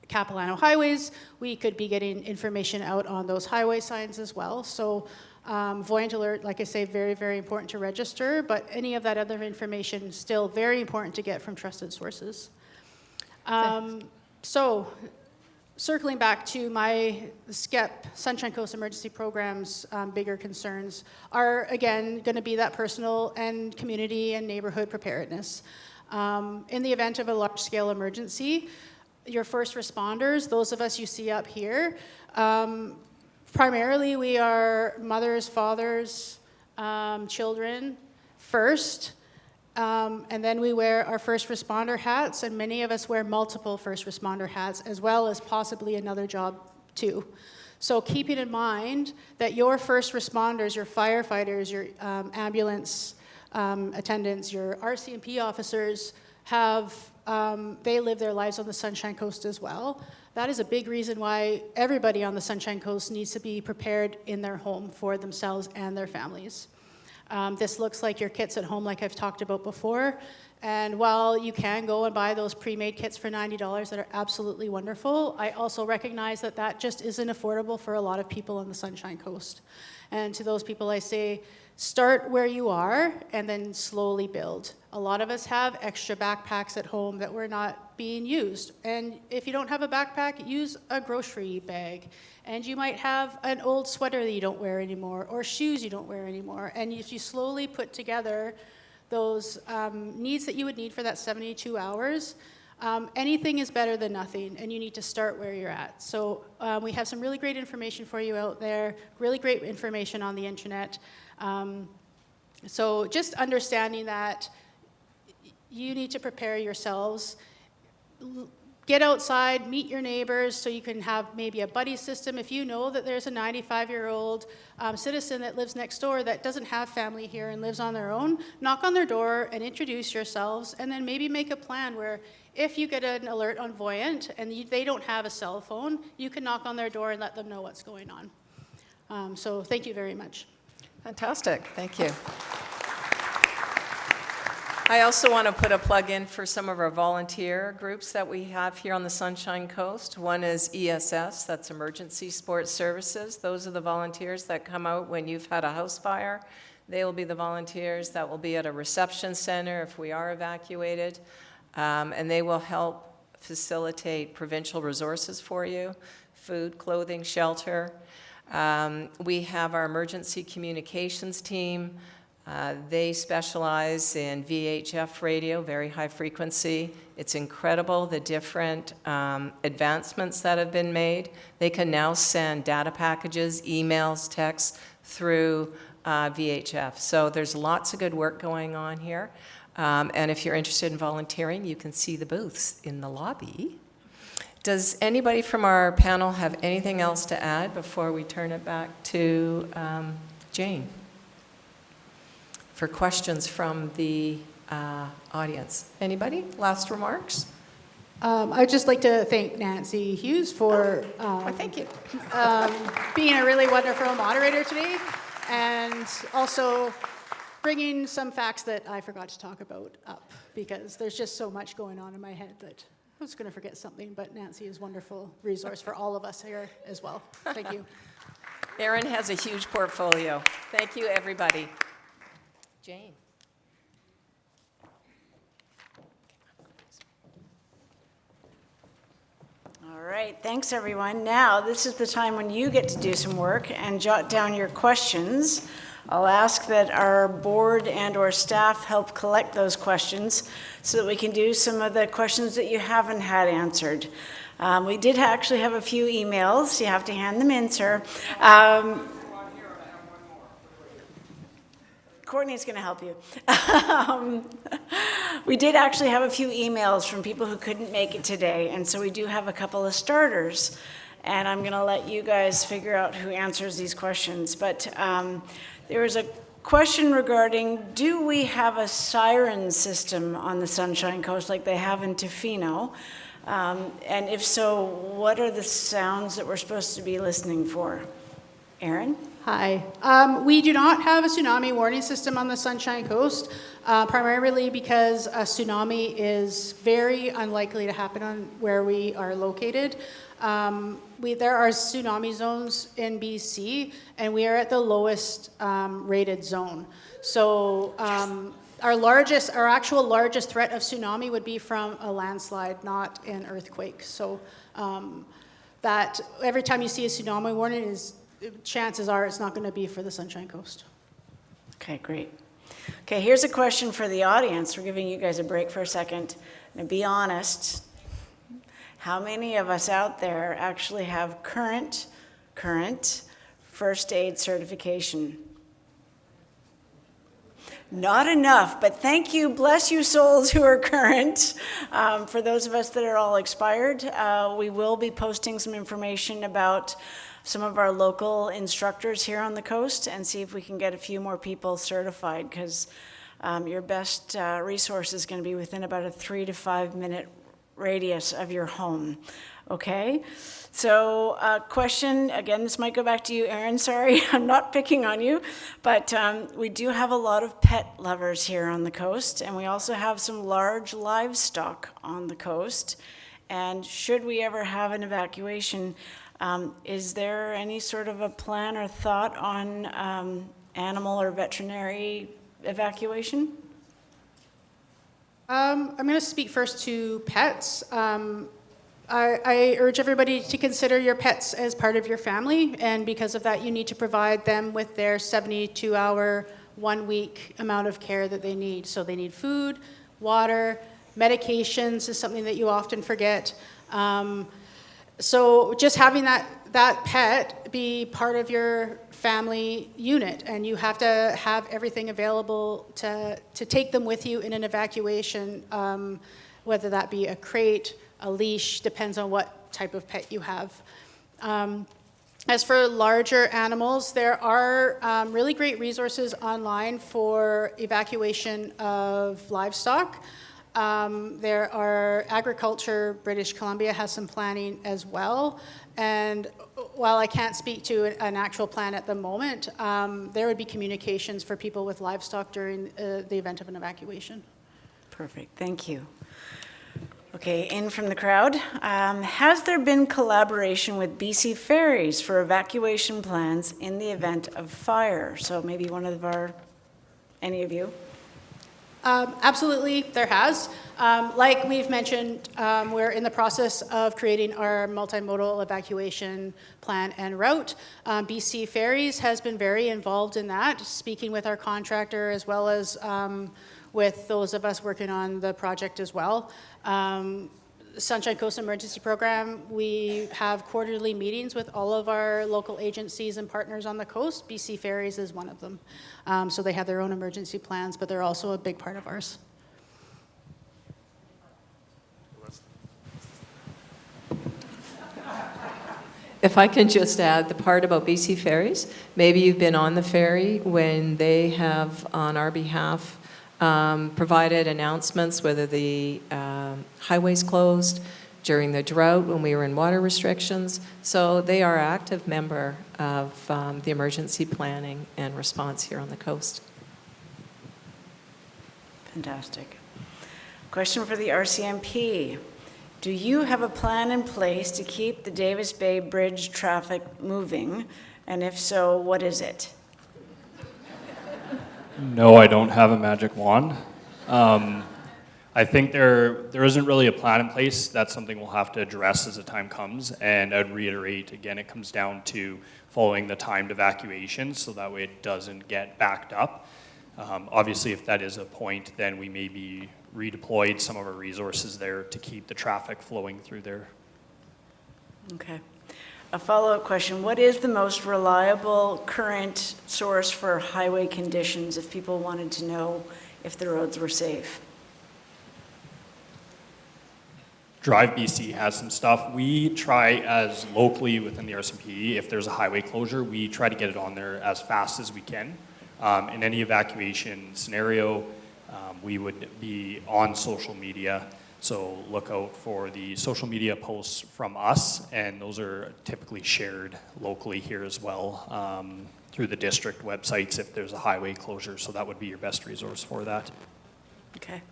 Capilano Highways. We could be getting information out on those highway signs as well. So Voyant Alert, like I say, very, very important to register, but any of that other information still very important to get from trusted sources. So circling back to my SCEP, Sunshine Coast Emergency Program's bigger concerns are, again, going to be that personal and community and neighborhood preparedness. In the event of a large-scale emergency, your first responders, those of us you see up here, primarily we are mothers, fathers, children first, and then we wear our first responder hats, and many of us wear multiple first responder hats, as well as possibly another job too. So keeping in mind that your first responders, your firefighters, your ambulance attendants, your RCMP officers they live their lives on the Sunshine Coast as well. That is a big reason why everybody on the Sunshine Coast needs to be prepared in their home for themselves and their families. This looks like your kits at home, like I've talked about before. And while you can go and buy those pre-made kits for $90 that are absolutely wonderful, I also recognize that that just isn't affordable for a lot of people on the Sunshine Coast. And to those people I say, start where you are and then slowly build. A lot of us have extra backpacks at home that were not being used. And if you don't have a backpack, use a grocery bag. And you might have an old sweater that you don't wear anymore or shoes you don't wear anymore. And if you slowly put together those needs that you would need for that 72 hours, anything is better than nothing, and you need to start where you're at. So we have some really great information for you out there, really great information on the internet. So just understanding that you need to prepare yourselves. Get outside, meet your neighbors so you can have maybe a buddy system. If you know that there's a 95-year-old citizen that lives next door that doesn't have family here and lives on their own, knock on their door and introduce yourselves, and then maybe make a plan where if you get an alert on Voyant and they don't have a cell phone, you can knock on their door and let them know what's going on. So thank you very much. Fantastic, thank you. I also want to put a plug in for some of our volunteer groups that we have here on the Sunshine Coast. One is ESS, that's Emergency Sports Services. Those are the volunteers that come out when you've had a house fire. They will be the volunteers that will be at a reception center if we are evacuated. And they will help facilitate provincial resources for you, food, clothing, shelter. We have our emergency communications team. They specialize in VHF radio, very high frequency. It's incredible the different advancements that have been made. They can now send data packages, emails, texts through VHF. So there's lots of good work going on here. And if you're interested in volunteering, you can see the booths in the lobby. Does anybody from our panel have anything else to add before we turn it back to Jane for questions from the audience? Anybody? Last remarks? I'd just like to thank Nancy Hughes for Thank you. being a really wonderful moderator today, and also bringing some facts that I forgot to talk about up, because there's just so much going on in my head that I was going to forget something, but Nancy is a wonderful resource for all of us here as well. Thank you. Erin has a huge portfolio. Thank you, everybody. Jane. All right, thanks everyone. Now, this is the time when you get to do some work and jot down your questions. I'll ask that our board and or staff help collect those questions so that we can do some of the questions that you haven't had answered. We did actually have a few emails. You have to hand them in, sir. Courtney's going to help you. We did actually have a few emails from people who couldn't make it today, and so we do have a couple of starters. And I'm going to let you guys figure out who answers these questions. But there was a question regarding, do we have a siren system on the Sunshine Coast like they have in Tofino? And if so, what are the sounds that we're supposed to be listening for? Erin? Hi. We do not have a tsunami warning system on the Sunshine Coast, primarily because a tsunami is very unlikely to happen on where we are located. There are tsunami zones in BC, and we are at the lowest rated zone. So our actual largest threat of tsunami would be from a landslide, not an earthquake. So that every time you see a tsunami warning, chances are it's not going to be for the Sunshine Coast. Okay, great. Okay, here's a question for the audience. We're giving you guys a break for a second. Now, be honest. How many of us out there actually have current first aid certification? Not enough, but thank you, bless you souls who are current. For those of us that are all expired, we will be posting some information about some of our local instructors here on the coast and see if we can get a few more people certified, because your best resource is going to be within about a 3 to 5 minute radius of your home. Okay, so question, again, this might go back to you, Erin, sorry, I'm not picking on you, but we do have a lot of pet lovers here on the coast, and we also have some large livestock on the coast, and should we ever have an evacuation, is there any sort of a plan or thought on animal or veterinary evacuation? I'm going to speak first to pets. I urge everybody to consider your pets as part of your family, and because of that, you need to provide them with their 72-hour, 1-week amount of care that they need. So they need food, water, medications is something that you often forget. So just having that pet be part of your family unit, and you have to have everything available to take them with you in an evacuation, whether that be a crate, a leash, depends on what type of pet you have. As for larger animals, there are really great resources online for evacuation of livestock. There are Agriculture British Columbia has some planning as well, and while I can't speak to an actual plan at the moment, there would be communications for people with livestock during the event of an evacuation. Perfect, thank you. Okay, in from the crowd. Has there been collaboration with BC Ferries for evacuation plans in the event of fire? So maybe any of you? Absolutely, there has. Like we've mentioned, we're in the process of creating our multimodal evacuation plan and route. BC Ferries has been very involved in that, speaking with our contractor as well as with those of us working on the project as well. Sunshine Coast Emergency Program, we have quarterly meetings with all of our local agencies and partners on the coast. BC Ferries is one of them. So they have their own emergency plans, but they're also a big part of ours. If I can just add the part about BC Ferries, maybe you've been on the ferry when they have, on our behalf, provided announcements whether the highway's closed during the drought when we were in water restrictions. So they are an active member of the emergency planning and response here on the coast. Fantastic. Question for the RCMP. Do you have a plan in place to keep the Davis Bay Bridge traffic moving? And if so, what is it? No, I don't have a magic wand. I think there isn't really a plan in place. That's something we'll have to address as the time comes. And I'd reiterate, again, it comes down to following the timed evacuation so that way it doesn't get backed up. Obviously, if that is a point, then we maybe redeployed some of our resources there to keep the traffic flowing through there. Okay. A follow-up question. What is the most reliable current source for highway conditions if people wanted to know if the roads were safe? Drive BC has some stuff. We try as locally within the RCMP, if there's a highway closure, we try to get it on there as fast as we can. In any evacuation scenario, we would be on social media. So look out for the social media posts from us, and those are typically shared locally here as well through the district websites if there's a highway closure. So that would be your best resource for that. Okay.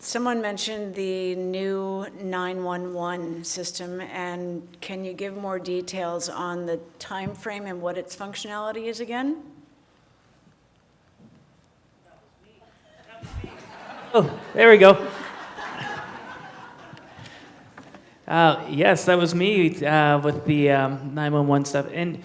Someone mentioned the new 911 system, and can you give more details on the time frame and what its functionality is again? Oh, there we go. Yes, that was me with the 911 stuff. And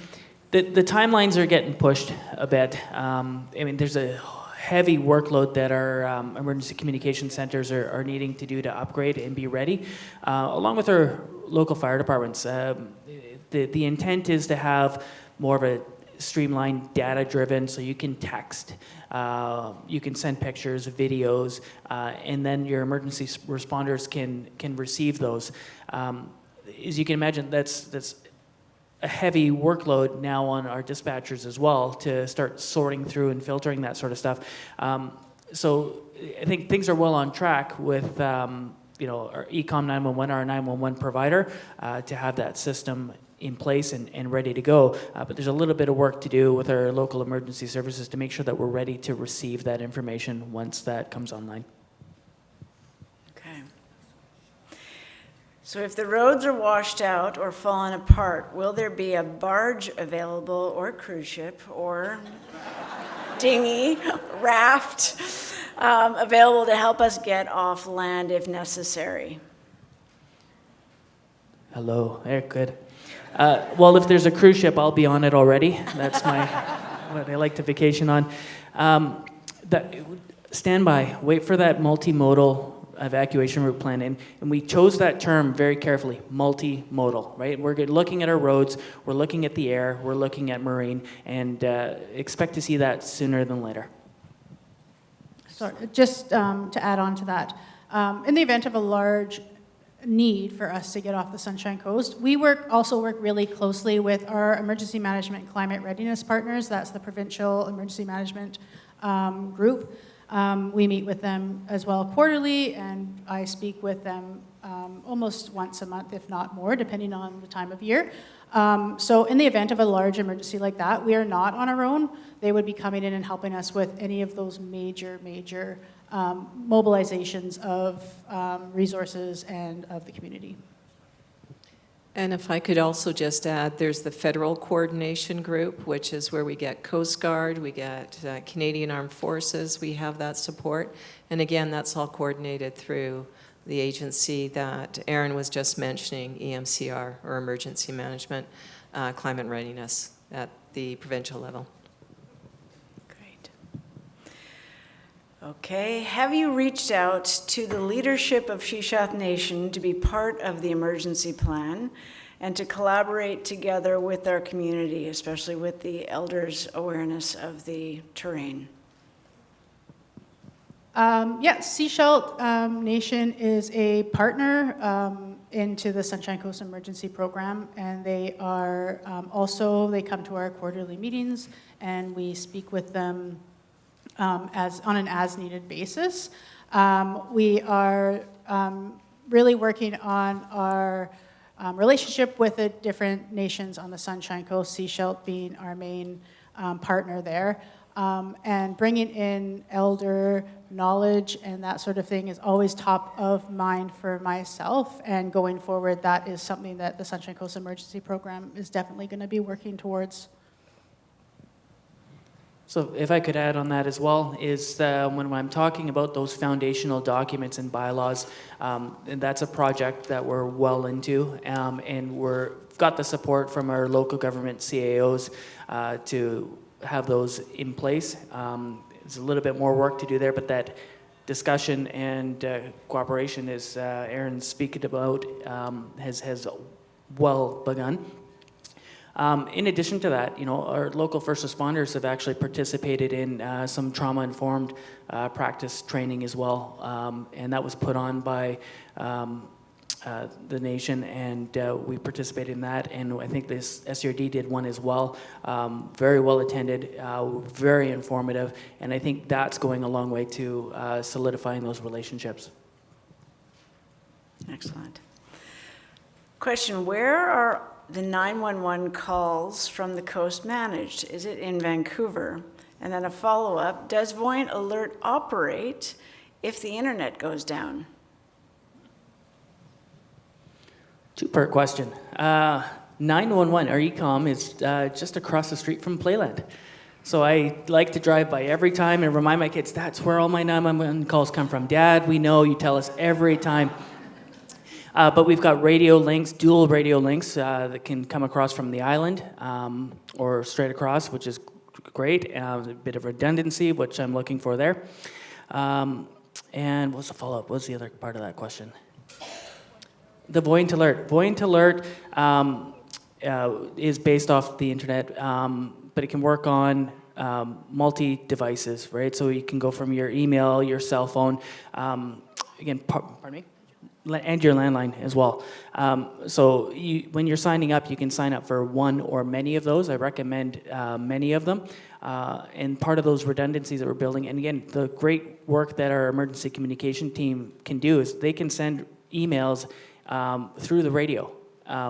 the timelines are getting pushed a bit. I mean, there's a heavy workload that our emergency communication centers are needing to do to upgrade and be ready, along with our local fire departments. The intent is to have more of a streamlined, data-driven, so you can text, you can send pictures, videos, and then your emergency responders can receive those. As you can imagine, that's a heavy workload now on our dispatchers as well to start sorting through and filtering that sort of stuff. So I think things are well on track with our Ecom 911, our 911 provider, to have that system in place and ready to go. But there's a little bit of work to do with our local emergency services to make sure that we're ready to receive that information once that comes online. Okay. So if the roads are washed out or fallen apart, will there be a barge available, or cruise ship, or dinghy, raft available to help us get off land if necessary? Hello, there, good. Well, if there's a cruise ship, I'll be on it already. That's what I like to vacation on. Stand by, wait for that multimodal evacuation route plan. And we chose that term very carefully, multimodal, right? We're looking at our roads, we're looking at the air, we're looking at marine, and expect to see that sooner than later. So just to add on to that, in the event of a large need for us to get off the Sunshine Coast, we also work really closely with our emergency management and climate readiness partners. That's the provincial emergency management group. We meet with them as well quarterly, and I speak with them almost once a month, if not more, depending on the time of year. So in the event of a large emergency like that, we are not on our own. They would be coming in and helping us with any of those major mobilizations of resources and of the community. And if I could also just add, there's the Federal Coordination Group, which is where we get Coast Guard, we get Canadian Armed Forces, we have that support. And again, that's all coordinated through the agency that Aaron was just mentioning, EMCR, or Emergency Management, Climate Readiness at the provincial level. Great. Okay, have you reached out to the leadership of Shishalh Nation to be part of the emergency plan and to collaborate together with our community, especially with the elders' awareness of the terrain? Yes, Sechelt Nation is a partner into the Sunshine Coast Emergency Program, and they are they come to our quarterly meetings, and we speak with them on an as-needed basis. We are really working on our relationship with the different nations on the Sunshine Coast, Sechelt being our main partner there. And bringing in elder knowledge and that sort of thing is always top of mind for myself. And going forward, that is something that the Sunshine Coast Emergency Program is definitely going to be working towards. So if I could add on that as well, is when I'm talking about those foundational documents and bylaws, and that's a project that we're well into, and we've got the support from our local government CAOs to have those in place. There's a little bit more work to do there, but that discussion and cooperation, as Aaron's speaking about, has well begun. In addition to that, our local first responders have actually participated in some trauma-informed practice training as well, and that was put on by the nation, and we participated in that, and I think this SRD did one as well. Very well attended, very informative, and I think that's going a long way to solidifying those relationships. Excellent. Question, where are the 911 calls from the coast managed? Is it in Vancouver? And then a follow-up, does Voyant Alert operate if the internet goes down? Two-part question. 911, our e-com is just across the street from Playland. So I like to drive by every time and remind my kids, that's where all my 911 calls come from. Dad, we know, you tell us every time. But we've got radio links, dual radio links that can come across from the island or straight across, which is great. A bit of redundancy, which I'm looking for there. And what's the follow-up? What's the other part of that question? The Voyant Alert. Voyant Alert is based off the internet, but it can work on multi-devices, right? So you can go from your email, your cell phone, again, pardon me? And your landline as well. So when you're signing up, you can sign up for one or many of those. I recommend many of them. And part of those redundancies that we're building, and again, the great work that our emergency communication team can do is they can send emails through the radio,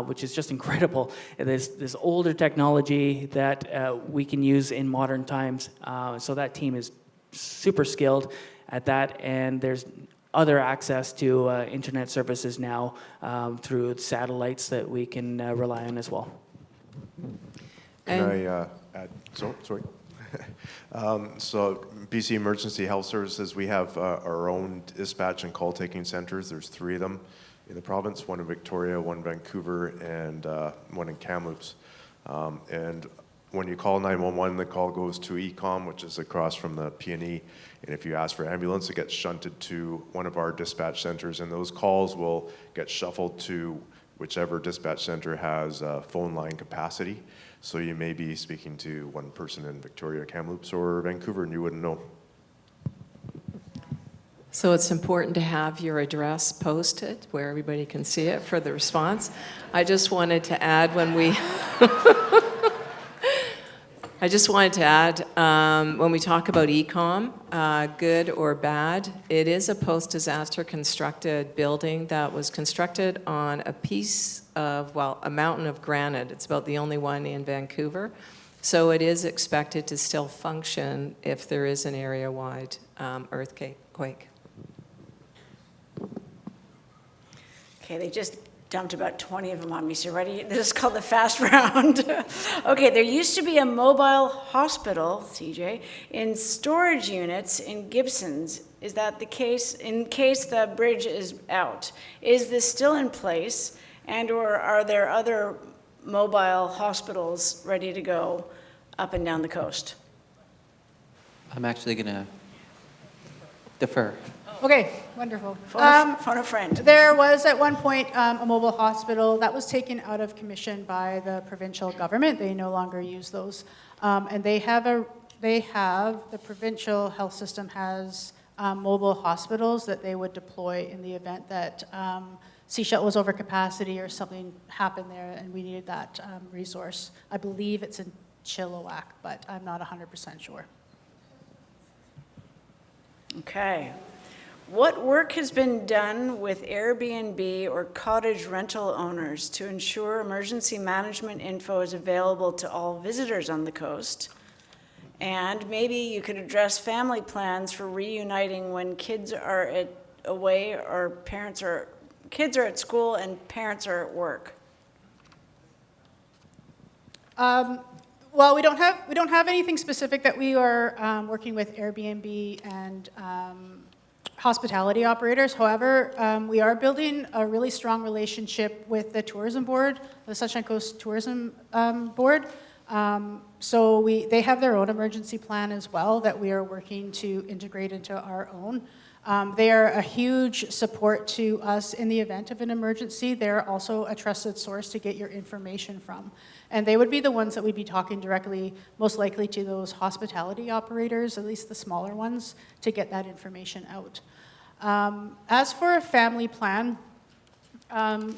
which is just incredible. There's this older technology that we can use in modern times. So that team is super skilled at that, and there's other access to internet services now through satellites that we can rely on as well. Can I add? Sorry. So BC Emergency Health Services, we have our own dispatch and call taking centers. There's 3 of them in the province, one in Victoria, one in Vancouver, and one in Kamloops. And when you call 911, the call goes to ECOM, which is across from the P&E. And if you ask for ambulance, it gets shunted to one of our dispatch centers, and those calls will get shuffled to whichever dispatch center has phone line capacity. So you may be speaking to one person in Victoria, Kamloops, or Vancouver, and you wouldn't know. So it's important to have your address posted where everybody can see it for the response. I just wanted to add when we when we talk about ECOM, good or bad, it is a post-disaster constructed building that was constructed on a piece of, a mountain of granite. It's about the only one in Vancouver. So it is expected to still function if there is an area-wide earthquake. Okay, they just dumped about 20 of them on me, so ready? This is called the fast round. Okay, there used to be a mobile hospital, CJ, in storage units in Gibsons. Is that the case? In case the bridge is out, is this still in place, and or are there other mobile hospitals ready to go up and down the coast? I'm actually going to Defer. Okay, wonderful. Phone a friend. There was at one point a mobile hospital that was taken out of commission by the provincial government. They no longer use those. And the provincial health system has mobile hospitals that they would deploy in the event that Sechelt was over capacity or something happened there and we needed that resource. I believe it's in Chilliwack, but I'm not 100% sure. Okay. What work has been done with Airbnb or cottage rental owners to ensure emergency management info is available to all visitors on the coast? And maybe you could address family plans for reuniting when kids are away or kids are at school and parents are at work. Well, we don't have anything specific that we are working with Airbnb and hospitality operators. However, we are building a really strong relationship with the tourism board, the Sunshine Coast Tourism Board. So they have their own emergency plan as well that we are working to integrate into our own. They are a huge support to us in the event of an emergency. They're also a trusted source to get your information from. And they would be the ones that we'd be talking directly, most likely to those hospitality operators, at least the smaller ones, to get that information out. As for a family plan,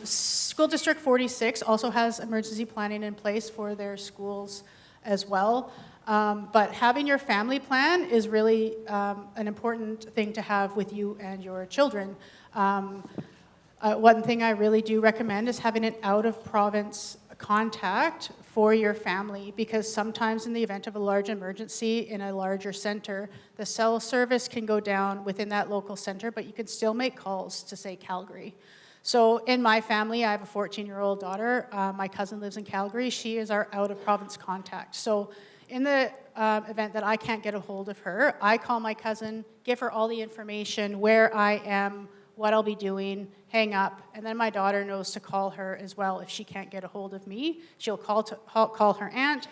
School District 46 also has emergency planning in place for their schools as well. But having your family plan is really an important thing to have with you and your children. One thing I really do recommend is having an out-of-province contact for your family, because sometimes in the event of a large emergency in a larger center, the cell service can go down within that local center, but you can still make calls to, say, Calgary. So in my family, I have a 14-year-old daughter. My cousin lives in Calgary. She is our out-of-province contact. So in the event that I can't get a hold of her, I call my cousin, give her all the information, where I am, what I'll be doing, hang up, and then my daughter knows to call her as well. If she can't get a hold of me, she'll call her aunt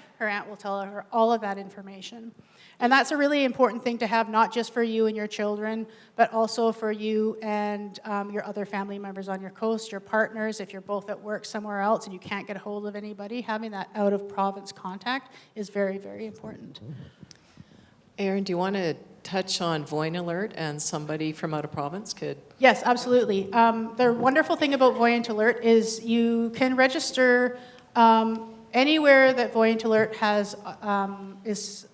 will tell her all of that information. And that's a really important thing to have, not just for you and your children, but also for you and your other family members on your coast, your partners. If you're both at work somewhere else and you can't get a hold of anybody, having that out-of-province contact is very, very important. Erin, do you want to touch on Voyant Alert and somebody from out of province could? Yes, absolutely. The wonderful thing about Voyant Alert is you can register anywhere that Voyant Alert is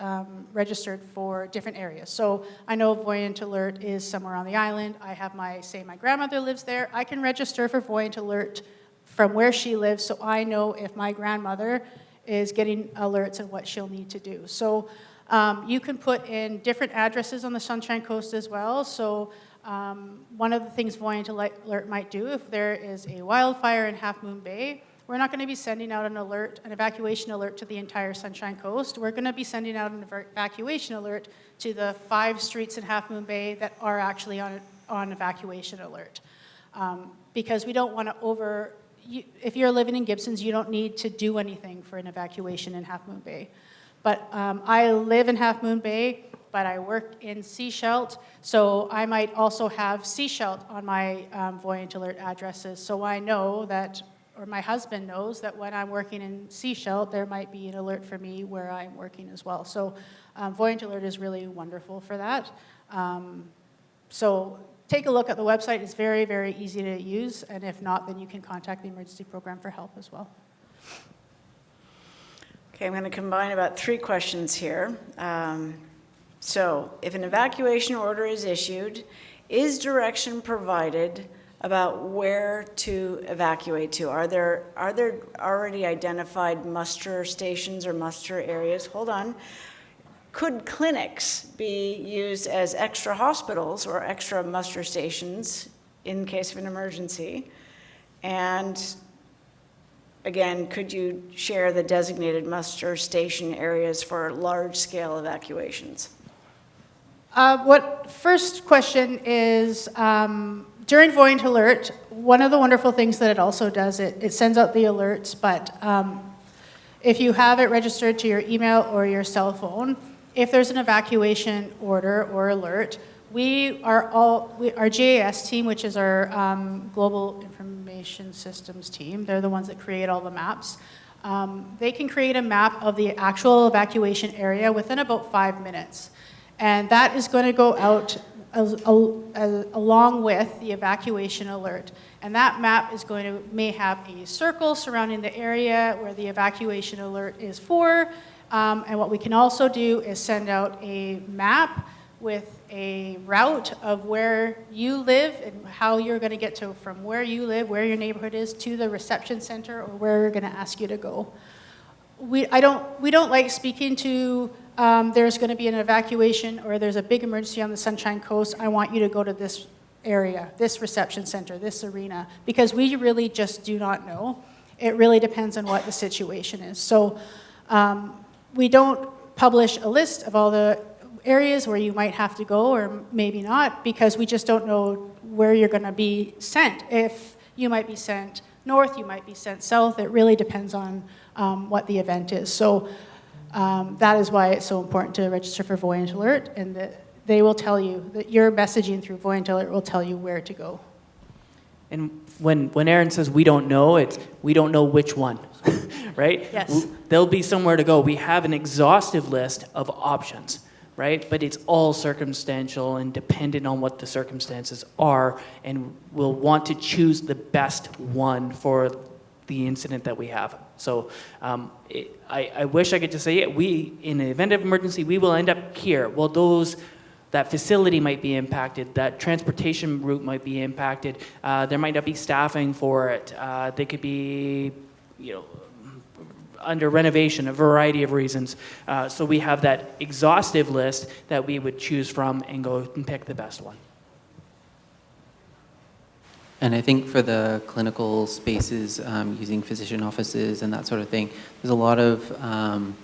registered for different areas. So I know Voyant Alert is somewhere on the island. I have my grandmother lives there. I can register for Voyant Alert from where she lives, so I know if my grandmother is getting alerts and what she'll need to do. So you can put in different addresses on the Sunshine Coast as well. So one of the things Voyant Alert might do, if there is a wildfire in Half Moon Bay, we're not going to be sending out an evacuation alert to the entire Sunshine Coast. We're going to be sending out an evacuation alert to the 5 streets in Half Moon Bay that are actually on evacuation alert. Because we don't want to if you're living in Gibsons, you don't need to do anything for an evacuation in Half Moon Bay. But I live in Half Moon Bay, but I work in Sechelt, so I might also have Sechelt on my Voyant Alert addresses, so I know that, or my husband knows that when I'm working in Sechelt, there might be an alert for me where I'm working as well. So Voyant Alert is really wonderful for that. So take a look at the website. It's very, very easy to use, and if not, then you can contact the emergency program for help as well. Okay, I'm going to combine about 3 questions here. So, if an evacuation order is issued, is direction provided about where to evacuate to? Are there already identified muster stations or muster areas? Hold on. Could clinics be used as extra hospitals or extra muster stations in case of an emergency? And again, could you share the designated muster station areas for large-scale evacuations? First question is, during Voyant Alert, one of the wonderful things that it also does, it sends out the alerts, but if you have it registered to your email or your cell phone, if there's an evacuation order or alert, our GAS team, which is our Global Information Systems team, they're the ones that create all the maps. They can create a map of the actual evacuation area within about 5 minutes. And that is going to go out along with the evacuation alert. And that map is may have a circle surrounding the area where the evacuation alert is for. And what we can also do is send out a map with a route of where you live and how you're going to get to from where you live, where your neighborhood is, to the reception center or where we're going to ask you to go. We don't like speaking to there's going to be an evacuation or there's a big emergency on the Sunshine Coast. I want you to go to this area, this reception center, this arena, because we really just do not know. It really depends on what the situation is. So we don't publish a list of all the areas where you might have to go or maybe not, because we just don't know where you're going to be sent. If you might be sent north, you might be sent south. It really depends on what the event is. So that is why it's so important to register for Voyant Alert, and that they will tell you that your messaging through Voyant Alert will tell you where to go. And when Erin says we don't know, it's we don't know which one, right? Yes. There'll be somewhere to go. We have an exhaustive list of options, right? But it's all circumstantial and dependent on what the circumstances are, and we'll want to choose the best one for the incident that we have. So I wish I could just say, in the event of emergency, we will end up here. Well, that facility might be impacted, that transportation route might be impacted, there might not be staffing for it, they could be, under renovation, a variety of reasons. So we have that exhaustive list that we would choose from and go and pick the best one. And I think for the clinical spaces, using physician offices and that sort of thing, there's a lot of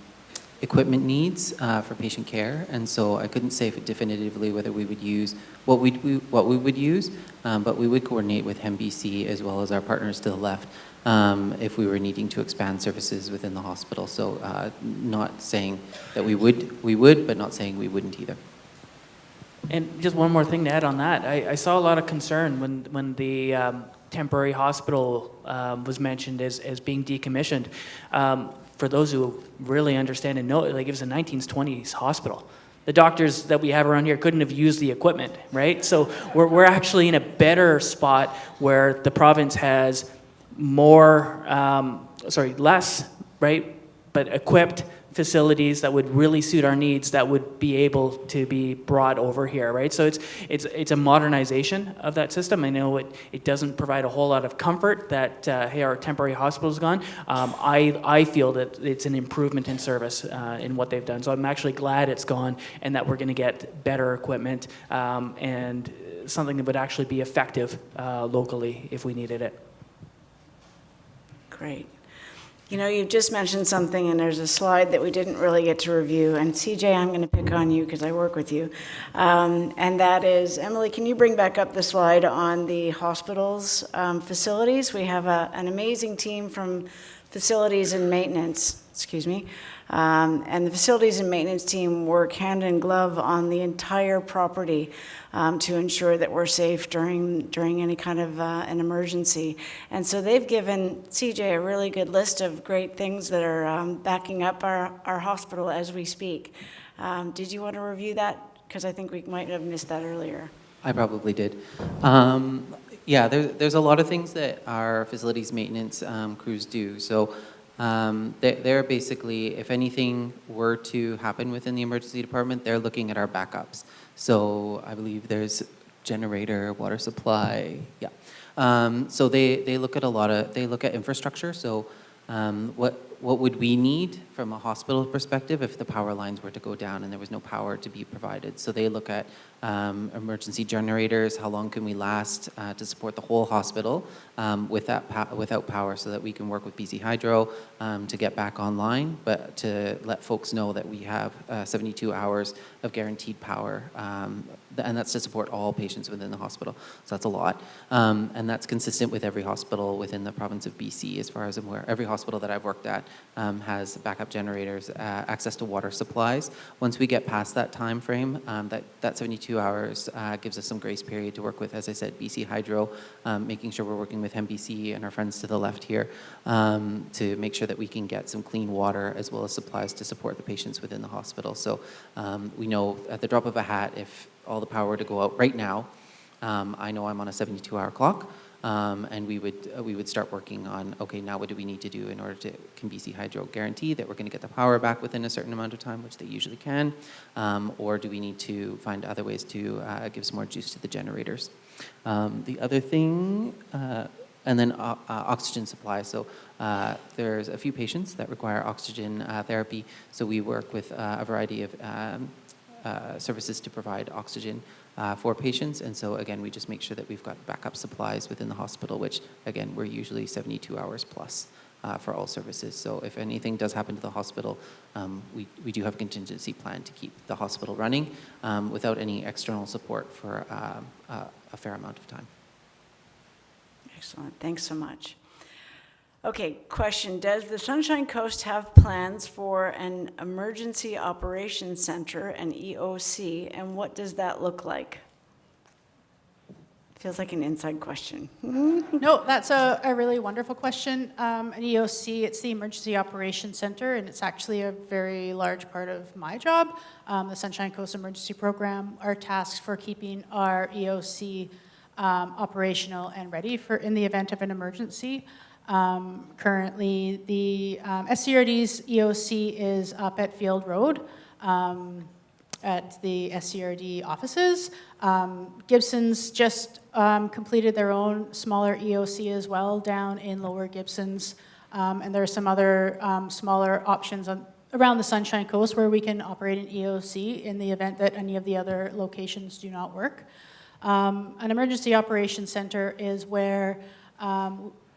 equipment needs for patient care, and so I couldn't say definitively whether we would use what we would use, but we would coordinate with MBC as well as our partners to the left if we were needing to expand services within the hospital. So not saying that we would, but not saying we wouldn't either. And just one more thing to add on that, I saw a lot of concern when the temporary hospital was mentioned as being decommissioned. For those who really understand and know, it was a 1920s hospital. The doctors that we have around here couldn't have used the equipment, right? So we're actually in a better spot where the province has less, right, but equipped facilities that would really suit our needs that would be able to be brought over here, right? So it's a modernization of that system. I know it doesn't provide a whole lot of comfort that, hey, our temporary hospital's gone. I feel that it's an improvement in service in what they've done. So I'm actually glad it's gone and that we're going to get better equipment and something that would actually be effective locally if we needed it. Great. You've just mentioned something, and there's a slide that we didn't really get to review. And CJ, I'm going to pick on you because I work with you. And that is, Emily, can you bring back up the slide on the hospital's facilities? We have an amazing team from facilities and maintenance, and the facilities and maintenance team work hand in glove on the entire property to ensure that we're safe during any kind of an emergency. And so they've given CJ a really good list of great things that are backing up our hospital as we speak. Did you want to review that? Because I think we might have missed that earlier. I probably did. Yeah, there's a lot of things that our facilities maintenance crews do. So they're basically, if anything were to happen within the emergency department, they're looking at our backups. So I believe there's generator, water supply, yeah. So they look at they look at infrastructure. So what would we need from a hospital perspective if the power lines were to go down and there was no power to be provided? So they look at emergency generators, how long can we last to support the whole hospital without power, so that we can work with BC Hydro to get back online, but to let folks know that we have 72 hours of guaranteed power, and that's to support all patients within the hospital. So that's a lot, and that's consistent with every hospital within the province of BC, as far as I'm aware. Every hospital that I've worked at has backup generators, access to water supplies. Once we get past that time frame, that 72 72 hours gives us some grace period to work with, as I said, BC Hydro, making sure we're working with MBC and our friends to the left here to make sure that we can get some clean water as well as supplies to support the patients within the hospital. So we know at the drop of a hat, if all the power were to go out right now, I know I'm on a 72-hour clock. And we would start working on, okay, now what do we need to do in order to, can BC Hydro guarantee that we're going to get the power back within a certain amount of time, which they usually can, or do we need to find other ways to give some more juice to the generators? The other thing, and then oxygen supply. So there's a few patients that require oxygen therapy, so we work with a variety of services to provide oxygen for patients, and so again, we just make sure that we've got backup supplies within the hospital, which again, we're usually 72 hours plus for all services. So if anything does happen to the hospital, we do have a contingency plan to keep the hospital running without any external support for a fair amount of time. Excellent, thanks so much. Okay, question, does the Sunshine Coast have plans for an Emergency Operations Center, an EOC, and what does that look like? Feels like an inside question. No, that's a really wonderful question. An EOC, it's the Emergency Operations Center, and it's actually a very large part of my job. The Sunshine Coast Emergency Program are tasked for keeping our EOC operational and ready for in the event of an emergency. Currently, the SCRD's EOC is up at Field Road at the SCRD offices. Gibson's just completed their own smaller EOC as well down in Lower Gibson's. And there are some other smaller options around the Sunshine Coast where we can operate an EOC in the event that any of the other locations do not work. An emergency operations center is where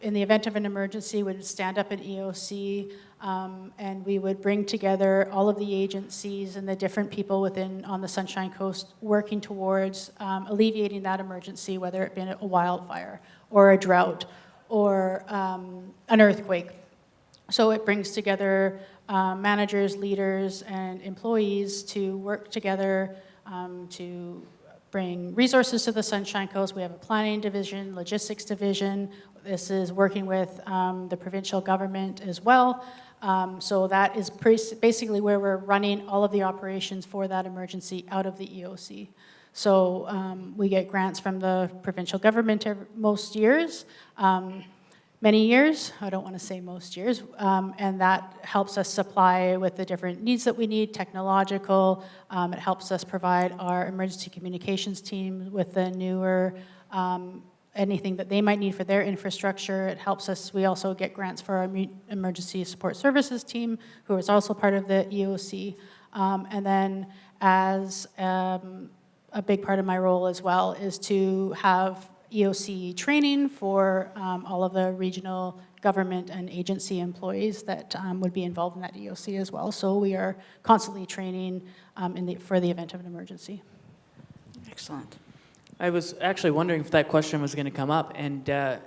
in the event of an emergency, we would stand up an EOC, and we would bring together all of the agencies and the different people on the Sunshine Coast working towards alleviating that emergency, whether it be a wildfire or a drought or an earthquake. So it brings together managers, leaders, and employees to work together to bring resources to the Sunshine Coast. We have a planning division, logistics division. This is working with the provincial government as well. So that is basically where we're running all of the operations for that emergency out of the EOC. So we get grants from the provincial government most years, many years, I don't want to say most years, and that helps us supply with the different needs that we need, technological. It helps us provide our emergency communications team with the newer anything that they might need for their infrastructure. It helps us, we also get grants for our emergency support services team, who is also part of the EOC. And then as a big part of my role as well is to have EOC training for all of the regional government and agency employees that would be involved in that EOC as well. So we are constantly training for the event of an emergency. Excellent. I was actually wondering if that question was going to come up, and to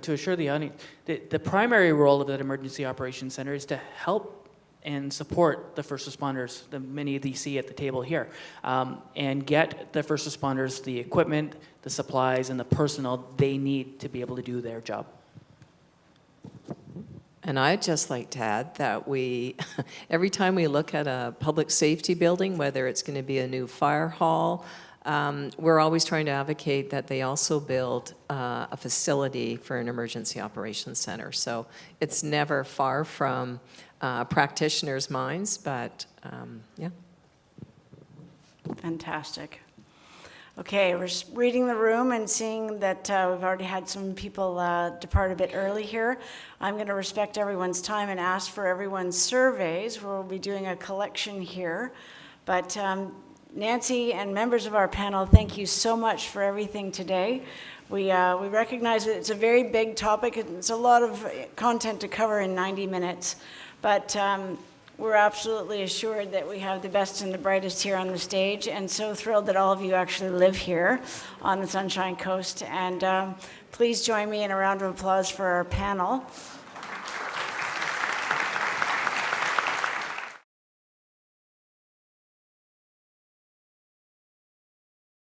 assure the audience, the primary role of that Emergency Operations Center is to help and support the first responders, the many of these see at the table here, and get the first responders the equipment, the supplies, and the personnel they need to be able to do their job. And I'd just like to add that every time we look at a public safety building, whether it's going to be a new fire hall, we're always trying to advocate that they also build a facility for an emergency operations center. So it's never far from practitioners' minds, but yeah. Fantastic. Okay, we're just reading the room and seeing that we've already had some people depart a bit early here. I'm going to respect everyone's time and ask for everyone's surveys. We'll be doing a collection here. But Nancy and members of our panel, thank you so much for everything today. We recognize that it's a very big topic. It's a lot of content to cover in 90 minutes. But we're absolutely assured that we have the best and the brightest here on the stage, and so thrilled that all of you actually live here on the Sunshine Coast. And please join me in a round of applause for our panel.